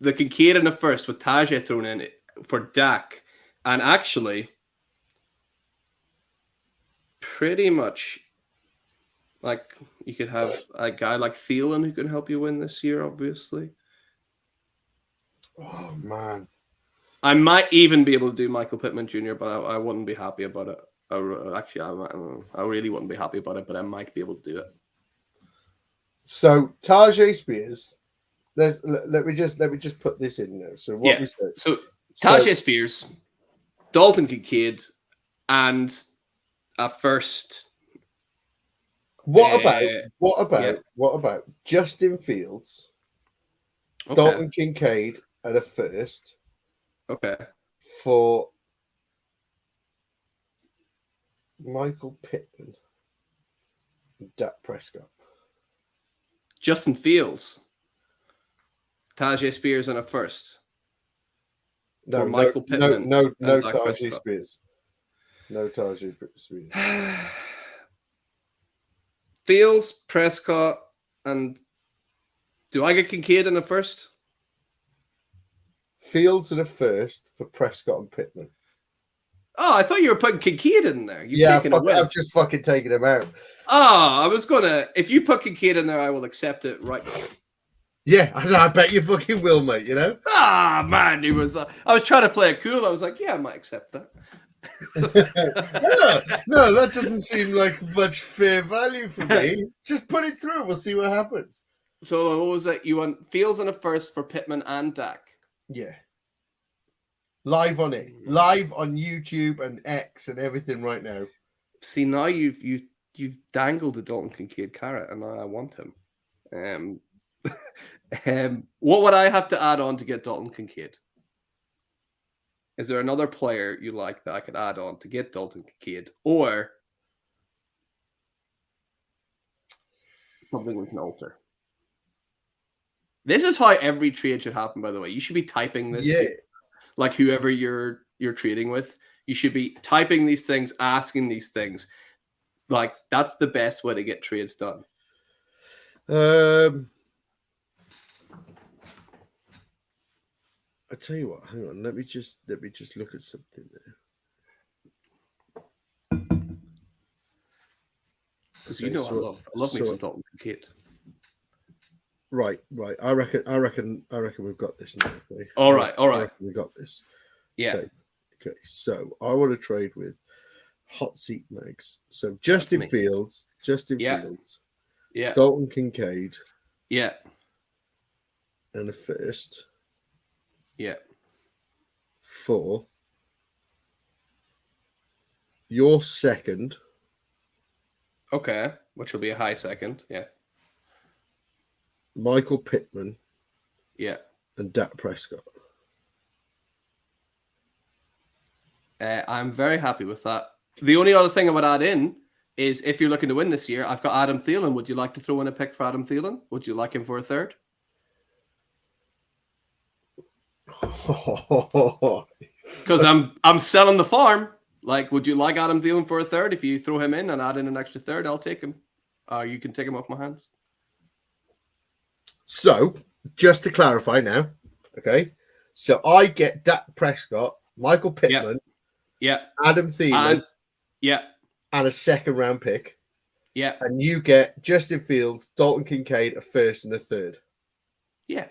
the Kincaid in the first with Tajay thrown in for Dak. And actually, pretty much, like, you could have a guy like Thielen who can help you win this year, obviously. Oh, man. I might even be able to do Michael Pittman Jr., but I wouldn't be happy about it. I really wouldn't be happy about it, but I might be able to do it. So Tajay Spears, let me just put this in there. So what we said. So Tajay Spears, Dalton Kincaid, and a first. What about Justin Fields, Dalton Kincaid, and a first? Okay. For Michael Pittman and Dak Prescott. Justin Fields, Tajay Spears, and a first. No, Michael Pittman. No Tajay Spears. No Tajay Spears. Fields, Prescott, and do I get Kincaid in a first? Fields in a first for Prescott and Pittman. Oh, I thought you were putting Kincaid in there. I've just fucking taken him out. I was gonna. If you put Kincaid in there, I will accept it right now. Yeah, I bet you fucking will, mate. You know. Man, I was trying to play it cool. I was like, yeah, I might accept that. no, that doesn't seem like much fair value for me. Just put it through. We'll see what happens. So what was that? You want Fields in a first for Pittman and Dak? Yeah. Live on YouTube and X and everything right now. See, now you've dangled the Dalton Kincaid carrot, and now I want him. What would I have to add on to get Dalton Kincaid? Is there another player you like that I could add on to get Dalton Kincaid, or something we can alter? This is how every trade should happen, by the way. You should be typing this to, like, whoever you're trading with. You should be typing these things, asking these things. Like, that's the best way to get trades done. I tell you what, hang on, let me just look at something there. Because I love me some Dalton Kincaid. Right. I reckon we've got this now. Okay? All right. We've got this. Yeah. Okay. So I want to trade with Hot Seat Mags. So Justin Fields. Yeah. Dalton Kincaid. Yeah. And a first. Yeah. For your second. Okay. Which will be a high second. Yeah. Michael Pittman. Yeah. And Dak Prescott. I'm very happy with that. The only other thing I would add in is if you're looking to win this year, I've got Adam Thielen. Would you like to throw in a pick for Adam Thielen? Would you like him for a third? Because I'm selling the farm. Like, would you like Adam Thielen for a third? If you throw him in and add in an extra third, I'll take him. You can take him off my hands. So, just to clarify now, okay? So I get Dak Prescott, Michael Pittman, Adam Thielen, and a second round pick. Yeah. And you get Justin Fields, Dalton Kincaid, a first and a third. Yeah.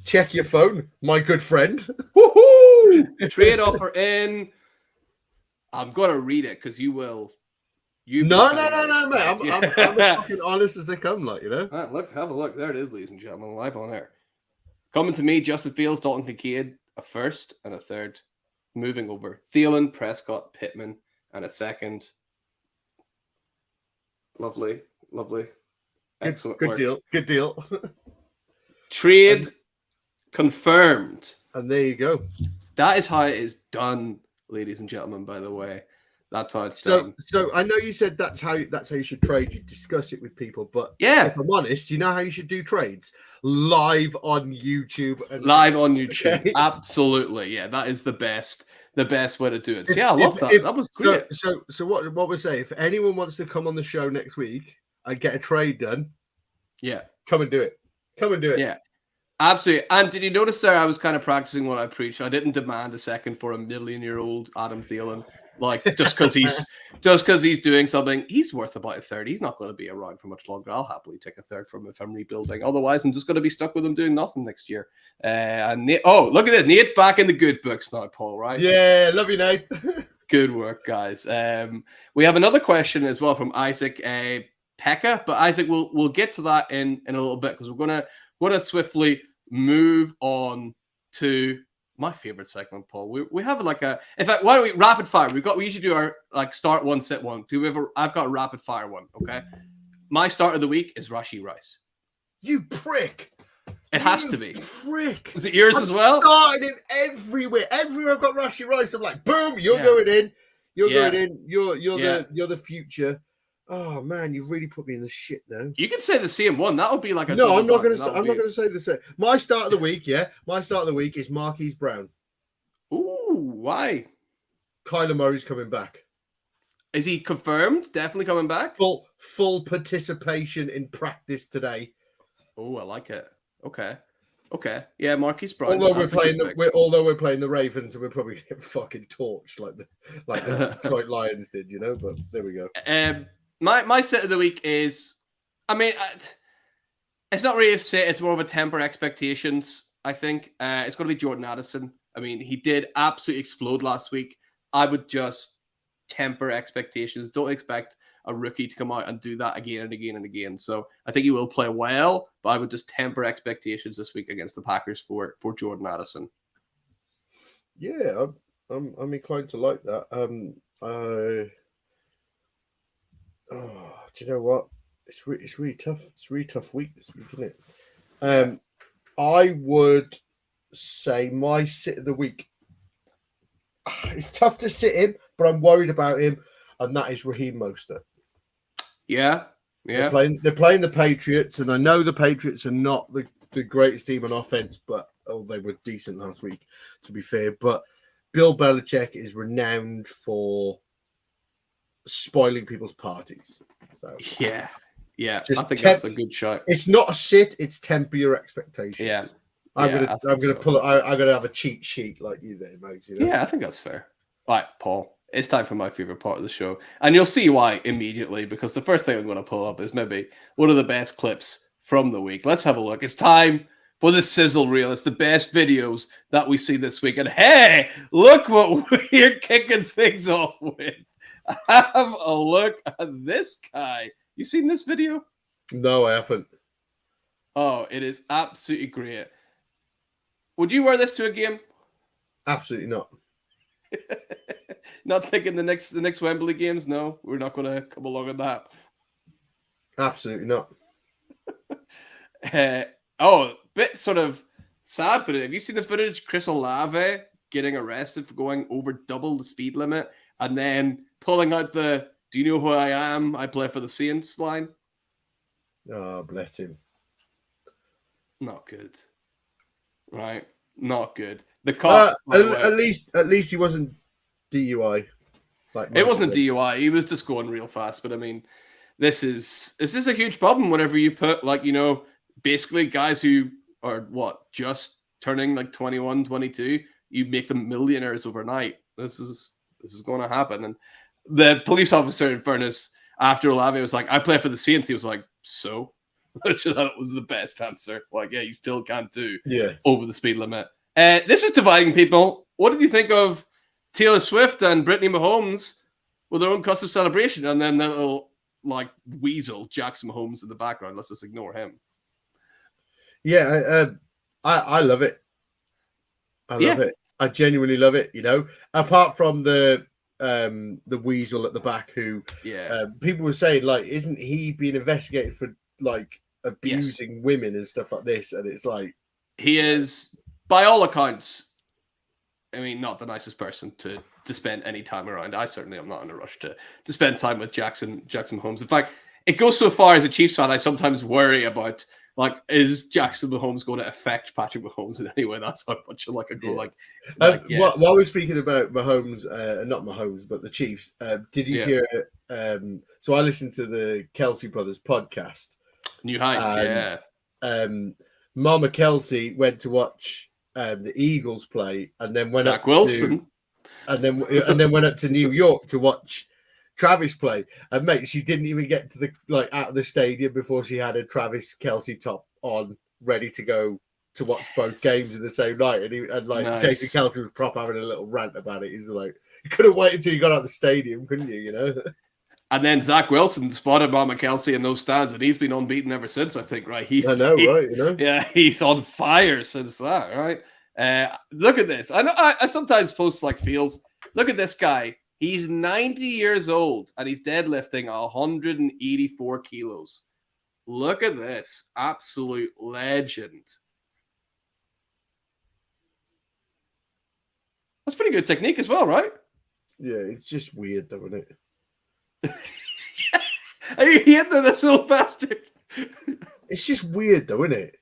Check your phone, my good friend. Woohoo! Trade offer in. I'm gonna read it because you will. No, mate. I'm as fucking honest as they come, like, you know. Look, have a look. There it is, ladies and gentlemen, live on air. Coming to me, Justin Fields, Dalton Kincaid, a first and a third. Moving over, Thielen, Prescott, Pittman, and a second. Lovely. Excellent. Good deal. Trade confirmed. And there you go. That is how it is done, ladies and gentlemen, by the way. That's how it's done. So I know you said that's how you should trade. You discuss it with people, but if I'm honest, you know how you should do trades? Live on YouTube. Okay? Absolutely. Yeah, that is the best way to do it. So I love that. That was great. So what we're saying, if anyone wants to come on the show next week and get a trade done, come and do it. Yeah. Absolutely. And did you notice there I was kind of practicing what I preach? I didn't demand a second for a million-year-old Adam Thielen. Like, just because he's doing something, he's worth about a third. He's not going to be around for much longer. I'll happily take a third from him if I'm rebuilding. Otherwise, I'm just going to be stuck with him doing nothing next year. And Nate, look at this. Nate back in the good books now, Paul, right? Yeah, love you, Nate. Good work, guys. We have another question as well from Isaac Pekka, but Isaac, we'll get to that in a little bit because we're gonna swiftly move on to my favorite segment, Paul. We have like in fact, why don't we rapid fire? We usually do our like start one, sit one. I've got a rapid fire one. Okay, my start of the week is Rashee Rice. You prick! It has to be. Prick! Is it yours as well? Starting him everywhere. Everywhere I've got Rashee Rice, I'm like, boom! You're going in. You're going in. You're the future. Oh man, you've really put me in the shit now. You can say the same one. That would be like a no. I'm not going to say the same. My start of the week, My start of the week is Marquise Brown. Ooh, why? Kyler Murray's coming back. Is he confirmed? Definitely coming back. Full participation in practice today. Oh, I like it. Okay. Yeah, Marquise Brown. Although we're playing the Ravens, and we're probably getting fucking torched like the Detroit Lions did, you know. But there we go. My sit of the week is, I mean, it's not really a sit. It's more of a temper expectations. I think it's going to be Jordan Addison. I mean, he did absolutely explode last week. I would just temper expectations. Don't expect a rookie to come out and do that again and again and again. So I think he will play well, but I would just temper expectations this week against the Packers for Jordan Addison. Yeah, I'm inclined to like that. Do you know what? It's really tough. It's a really tough week this week, isn't it? I would say my sit of the week. It's tough to sit him, but I'm worried about him, and that is Raheem Mostert. Yeah. They're playing the Patriots, and I know the Patriots are not the greatest team on offense, but they were decent last week, to be fair. But Bill Belichick is renowned for spoiling people's parties. So yeah. I think that's a good shot. It's not a sit; it's temper your expectations. Yeah. I'm gonna pull it. I'm gonna have a cheat sheet like you there, Mokes. You know? Yeah, I think that's fair. All right, Paul. It's time for my favorite part of the show, and you'll see why immediately. Because the first thing I'm going to pull up is maybe one of the best clips from the week. Let's have a look. It's time for the sizzle reel. It's the best videos that we see this week, and hey, look what we're kicking things off with. Have a look at this guy. You seen this video? No, I haven't. Oh, it is absolutely great. Would you wear this to a game? Absolutely not. Not thinking the next Wembley games? No, we're not going to come along on that. Absolutely not. Bit sort of sad for it. Have you seen the footage? Chris Olave getting arrested for going over double the speed limit and then pulling out the "Do you know who I am? I play for the Saints" line. Oh, bless him. Not good. Right? Not good. The cop. At least he wasn't DUI. It wasn't DUI. He was just going real fast. But I mean, this is a huge problem whenever you put basically guys who are just turning 21, 22, you make them millionaires overnight. This is going to happen. And the police officer, in fairness, after Olave was like, "I play for the Saints," he was like, "So?" Which I thought was the best answer. You still can't do over the speed limit. This is dividing people. What did you think of Taylor Swift and Brittany Mahomes with their own custom celebration, and then that little weasel Jackson Mahomes in the background? Let's just ignore him. Yeah, I love it. I love it. I genuinely love it. Apart from the weasel at the back, who people were saying isn't he being investigated for abusing women and stuff like this? And it's he is, by all accounts, I mean, not the nicest person to spend any time around. I certainly am not in a rush to spend time with Jackson Mahomes. In fact, it goes so far as a Chiefs fan, I sometimes worry about is Jackson Mahomes going to affect Patrick Mahomes in any way? That's how much I go yes. While we're speaking about Mahomes, not Mahomes, but the Chiefs, did you hear? So I listened to the Kelsey Brothers podcast. New Heights, Mama Kelsey went to watch the Eagles play, and then went Zach Wilson, and then went up to New York to watch Travis play. And mate, she didn't even get to the out of the stadium before she had a Travis Kelsey top on, ready to go to watch both games in the same night. And nice. Jason Kelsey was prop having a little rant about it. He's like, you could have waited until you got out of the stadium, couldn't you? And then Zach Wilson spotted Mama Kelsey in those stands, and he's been unbeaten ever since, I think, right? I know, right? Yeah, he's on fire since that, right? Look at this. I know I sometimes post feels. Look at this guy. He's 90 years old, and he's deadlifting 184 kilos. Look at this. Absolute legend. That's pretty good technique as well, right? Yeah, it's just weird, though, isn't it? Are you hitting this little bastard? It's just weird, though, isn't it?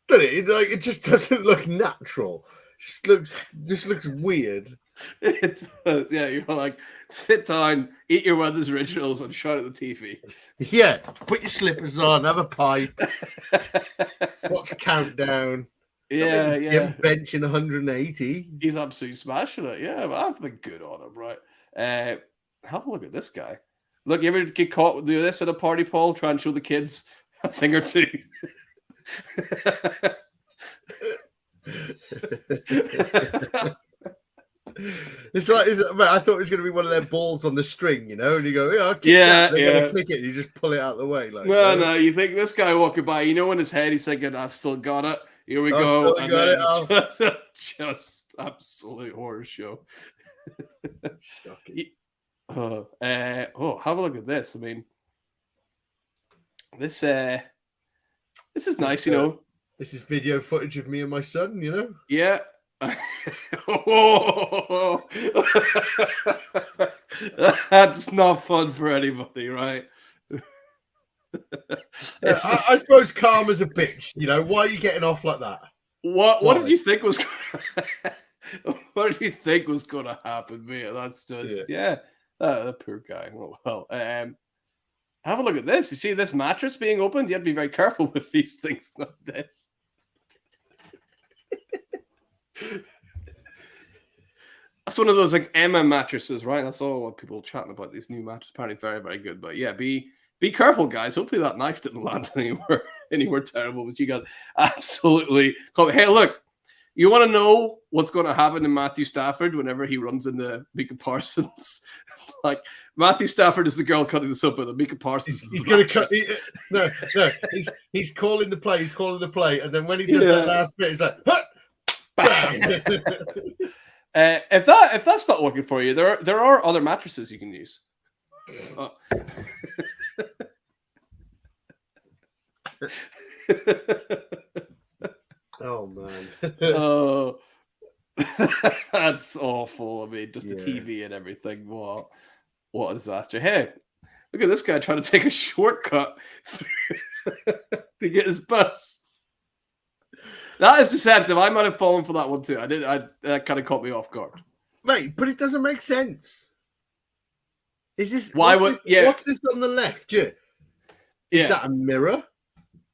Doesn't it? It just doesn't look natural. Just looks weird. It does. Yeah, you're sit down, eat your Weathers originals, and shout at the TV. Yeah, put your slippers on, have a pipe, watch Countdown. Yeah. Benching 180. He's absolutely smashing it. Yeah, but I think good on him, right? Have a look at this guy. Look, you ever get caught doing this at a party, Paul? Try and show the kids a thing or two. I thought it was going to be one of their balls on the string, and you go, I'll kick that. They're going to click it, and you just pull it out of the way. No, you think this guy walking by, in his head, he's thinking, I've still got it. Here we I go. still And got then it, just absolute horror show. Shocking. Have a look at this. I mean, this is nice, you know. This is video footage of me and my son, you know? Yeah. That's not fun for anybody, right? I suppose karma's a bitch, you know? Why are you getting off like that? What did you think was what did you think was going to happen, mate? That's just the poor guy. Well, have a look at this. You see this mattress being opened? You have to be very careful with these things nowadays. That's one of those like Emma mattresses, right? That's all what people are chatting about. These new mattresses, apparently very, very good. But yeah, be careful, guys. Hopefully that knife didn't land anywhere terrible. But you got absolutely. Hey, look, you want to know what's going to happen to Matthew Stafford whenever he runs into Micah Parsons? Like Matthew Stafford is the girl cutting the soap with him. Micah Parsons. He's going to cut. No. He's calling the play. He's calling the play, and then when he does that last bit, he's like, "Huh!" If that's not working for you, there are other mattresses you can use. Oh man. Oh, that's awful. I mean, just the TV and everything. What a disaster. Hey, look at this guy trying to take a shortcut to get his bus. That is deceptive. I might have fallen for that one too. That kind of caught me off guard. Mate, but it doesn't make sense. Is this what's this on the left? Is that a mirror?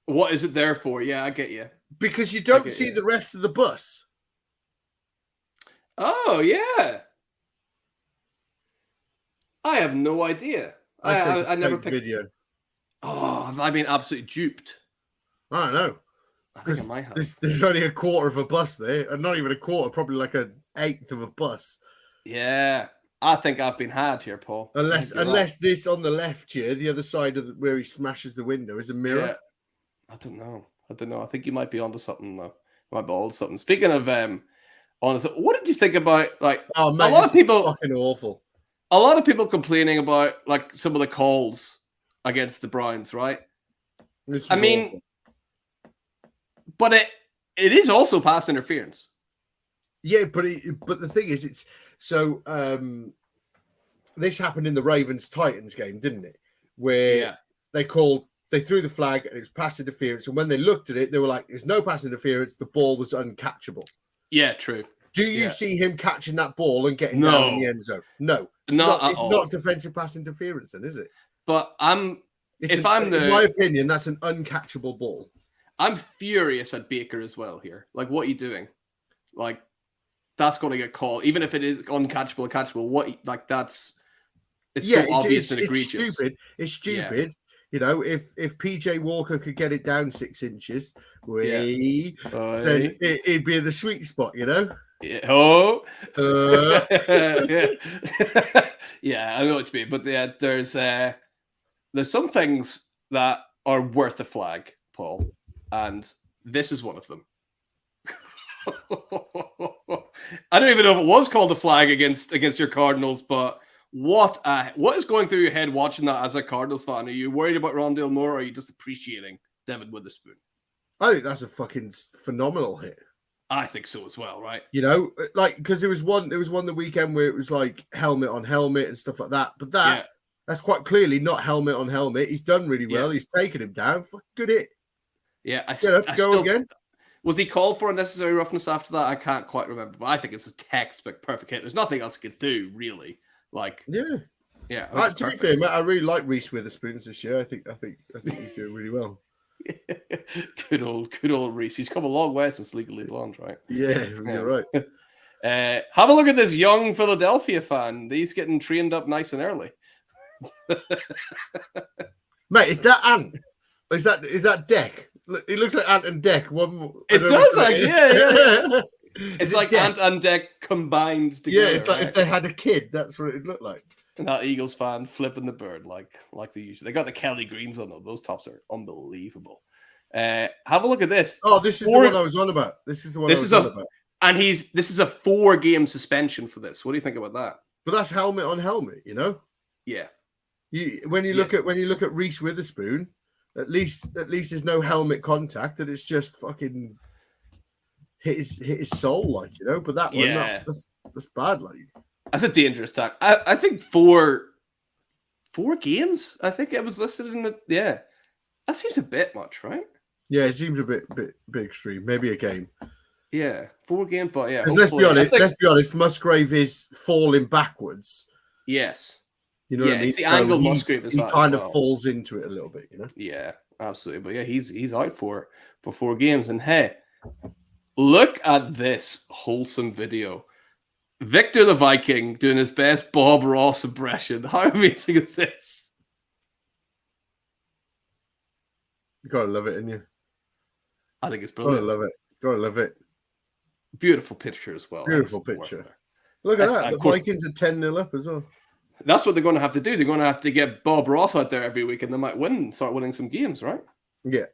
What is it there for? Yeah, I get you. Because you don't see the rest of the bus. Oh yeah. I have no idea. I never picked video. Oh, have I been absolutely duped? I don't know. I think I might have. There's only a quarter of a bus there, and not even a quarter, probably like an eighth of a bus. Yeah, I think I've been had here, Paul. Unless this on the left here, the other side of where he smashes the window, is a mirror. Yeah. I don't know. I think you might be onto something though. Might be onto something. Speaking of honest, what did you think about like a lot of people fucking awful. A lot of people complaining about like some of the calls against the Browns, right? I mean, awful. But it is also pass interference. Yeah, but the thing is, it's so this happened in the Ravens-Titans game, didn't it? Where they threw the flag and it was pass interference, and when they looked at it, they were like, "There's no pass interference. The ball was uncatchable." Yeah, true. Do you see him catching that ball and getting down in the end zone? No, it's not defensive pass interference, then, is it? But in my opinion, that's an uncatchable ball. I'm furious at Baker as well here. Like, what are you doing? Like, that's going to get called, even if it is uncatchable, catchable. It's so obvious and egregious. It's stupid. Yeah. You know, if PJ Walker could get it down 6 inches, then it'd be in the sweet spot. You know. Yeah. Oh. Yeah, I know what you mean, but there's some things that are worth a flag, Paul. And this is one of them. I don't even know if it was called a flag against your Cardinals, but what is going through your head watching that as a Cardinals fan? Are you worried about Rondale Moore, or are you just appreciating Devin Witherspoon? I think that's a fucking phenomenal hit. I think so as well, right? You know, like because there was one the weekend where it was like helmet on helmet and stuff like that. But that's quite clearly not helmet on helmet. He's done really well. He's taken him down. Fuck, good hit. Yeah, I still again. Was he called for unnecessary roughness after that? I can't quite remember, but I think it's a textbook perfect hit. There's nothing else he could do, really. Like, yeah. To be fair, mate, I really like Reese Witherspoon this year. I think he's doing really well. Good old Reese. He's come a long way since Legally Blonde, right? Yeah, you're right. Have a look at this young Philadelphia fan. He's getting trained up nice and early. Mate, is that Ant? Is that Deck? It looks like Ant and Deck. It does, like, yeah. It's like Ant and Deck combined together. Yeah, it's like if they had a kid, that's what it looked like. And that Eagles fan flipping the bird like they usually. They got the Kelly Greens on them. Those tops are unbelievable. Have a look at this. Oh, this is the one I was on about. This is the one I was on about. And this is a 4-game suspension for this. What do you think about that? But that's helmet on helmet, you know? Yeah. When you look at Reese Witherspoon, at least there's no helmet contact, and it's just fucking hit his soul, like, you know. But that one, that's bad, like. That's a dangerous tack. I think 4 games. I think it was listed in the That seems a bit much, right? Yeah, it seems a bit extreme. Maybe a game. Yeah, 4 games, but yeah. Let's be honest. Musgrave is falling backwards. Yes. You know what I mean? It's the angle Musgrave is. He kind of falls into it a little bit, you know. Yeah, absolutely. But yeah, he's out for 4 games. And hey, look at this wholesome video. Victor the Viking doing his best Bob Ross impression. How amazing is this? You gotta love it, innit you? I think it's brilliant. Gotta love it. Beautiful picture as well. Beautiful picture. Look at that. The Vikings are 10-0 up as well. That's what they're going to have to do. They're going to have to get Bob Ross out there every week, and they might start winning some games, right? Yeah.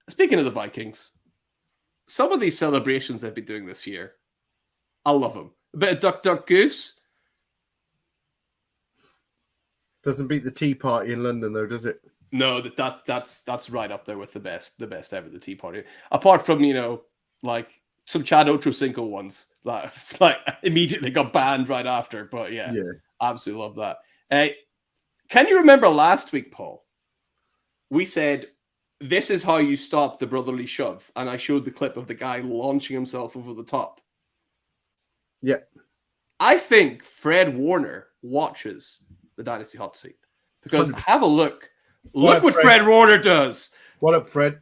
Speaking of the Vikings, some of these celebrations they've been doing this year, I love them. A bit of Duck Duck Goose. Doesn't beat the Tea Party in London, though, does it? No, that's right up there with the best ever, the Tea Party. Apart from, like some Chad Ochocinco ones that like immediately got banned right after. But yeah, absolutely love that. Can you remember last week, Paul? We said this is how you stop the brotherly shove, and I showed the clip of the guy launching himself over the top. Yeah, I think Fred Warner watches the Dynasty Hot Seat because 100%. Have a look. Look what Fred Warner does. What up, Fred?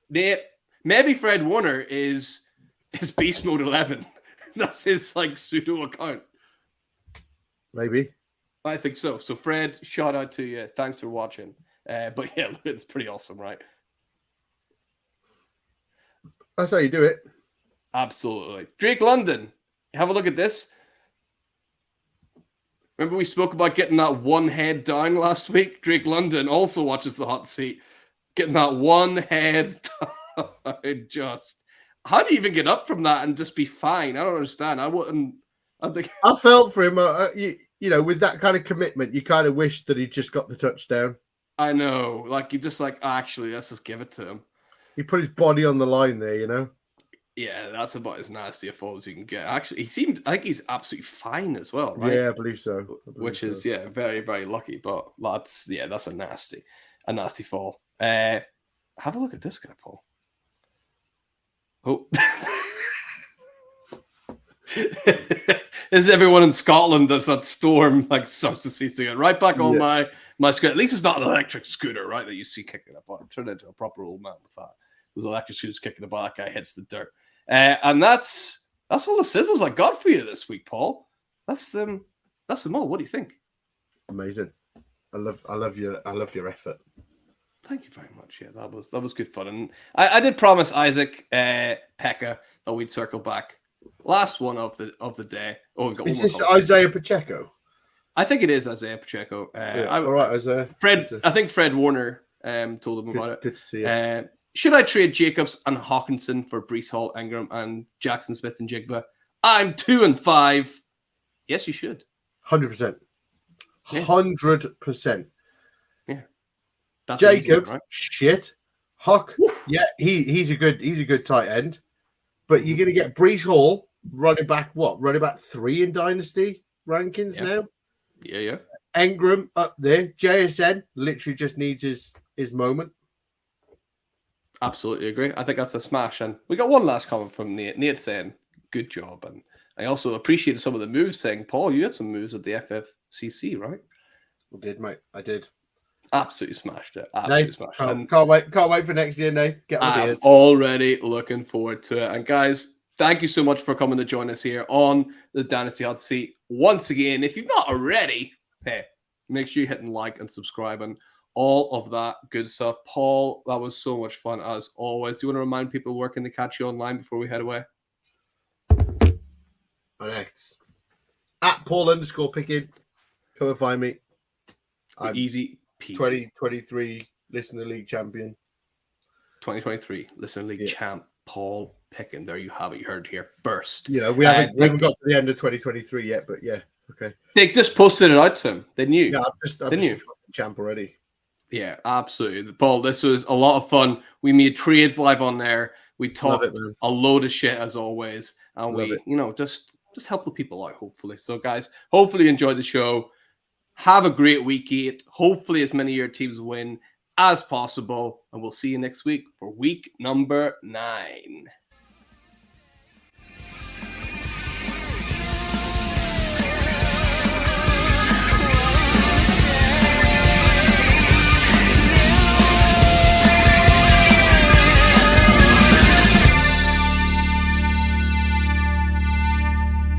Maybe Fred Warner is Beast Mode 11. That's his like pseudo account. Maybe. I think so. So Fred, shout out to you. Thanks for watching. But yeah, it's pretty awesome, right? That's how you do it. Absolutely. Drake London, have a look at this. Remember we spoke about getting that one head down last week? Drake London also watches the Hot Seat. Getting that one head down. Just, how do you even get up from that and just be fine? I don't understand. I felt for him. With that kind of commitment, you kind of wish that he just got the touchdown. I know. Like, you just actually, let's just give it to him. He put his body on the line there, you know? Yeah, that's about as nasty a fall as you can get. Actually, I think he's absolutely fine as well, right? Yeah, I believe so. Is very, very lucky. But that's a nasty fall. Have a look at this guy, Paul. Oh. This is everyone in Scotland that's that storm starts to cease to get right back on my scooter. At least it's not an electric scooter, right? That you see kicking about. I'm turned into a proper old man with that. There's electric scooters kicking about. That guy hits the dirt. And that's all the sizzles I got for you this week, Paul. That's them all. What do you think? Amazing. I love your effort. Thank you very much. Yeah, that was good fun. And I did promise Isaac Pekka that we'd circle back. Last one of the day. Oh, we've got Is this Isaiah Pacheco? I think it is Isaiah Pacheco. All right, Isaiah. I think Fred Warner told him about it. Good to see you. Should I trade Jacobs and Hawkinson for Breece Hall, Ingram, and Jackson Smith and Jigba? I'm 2-5. Yes, you should. 100%. 100%. Yeah. That's Jacobs, right? shit. Huck, yeah, he's a good tight end. But you're going to get Breece Hall, running back 3 in Dynasty rankings now? Yeah. Ingram up there. JSN literally just needs his moment. Absolutely agree. I think that's a smash. And we got one last comment from Nate. Nate saying, good job. And I also appreciated some of the moves, saying, Paul, you had some moves at the FFCC, right? I did, mate. I did. Absolutely smashed it. Can't wait for next year, Nate. Get on I'm already looking forward to it. And guys, thank you so much for coming to join us here on the Dynasty Hot Seat. Once again, if you've not already, hey, make sure you hit like and subscribe and all of that good stuff. Paul, that was so much fun as always. Do you want to remind people where can they catch you online before we head away? Next. At Paul_Picking. Come and find me. Easy peasy. 2023 Listener League champion. 2023 Listener League champ Paul Pickin. There you have it. You heard it here first. Yeah, we haven't got to the end of 2023 yet, but yeah, okay. They just posted it out to him. They knew. Yeah, I'm just a fucking champ already. Yeah, absolutely. Paul, this was a lot of fun. We made trades live on there. We talked a load of shit as always, and we, just help the people out. Hopefully, so guys, hopefully you enjoyed the show. Have a great week 8. Hopefully, as many of your teams win as possible, and we'll see you next week for week number 9.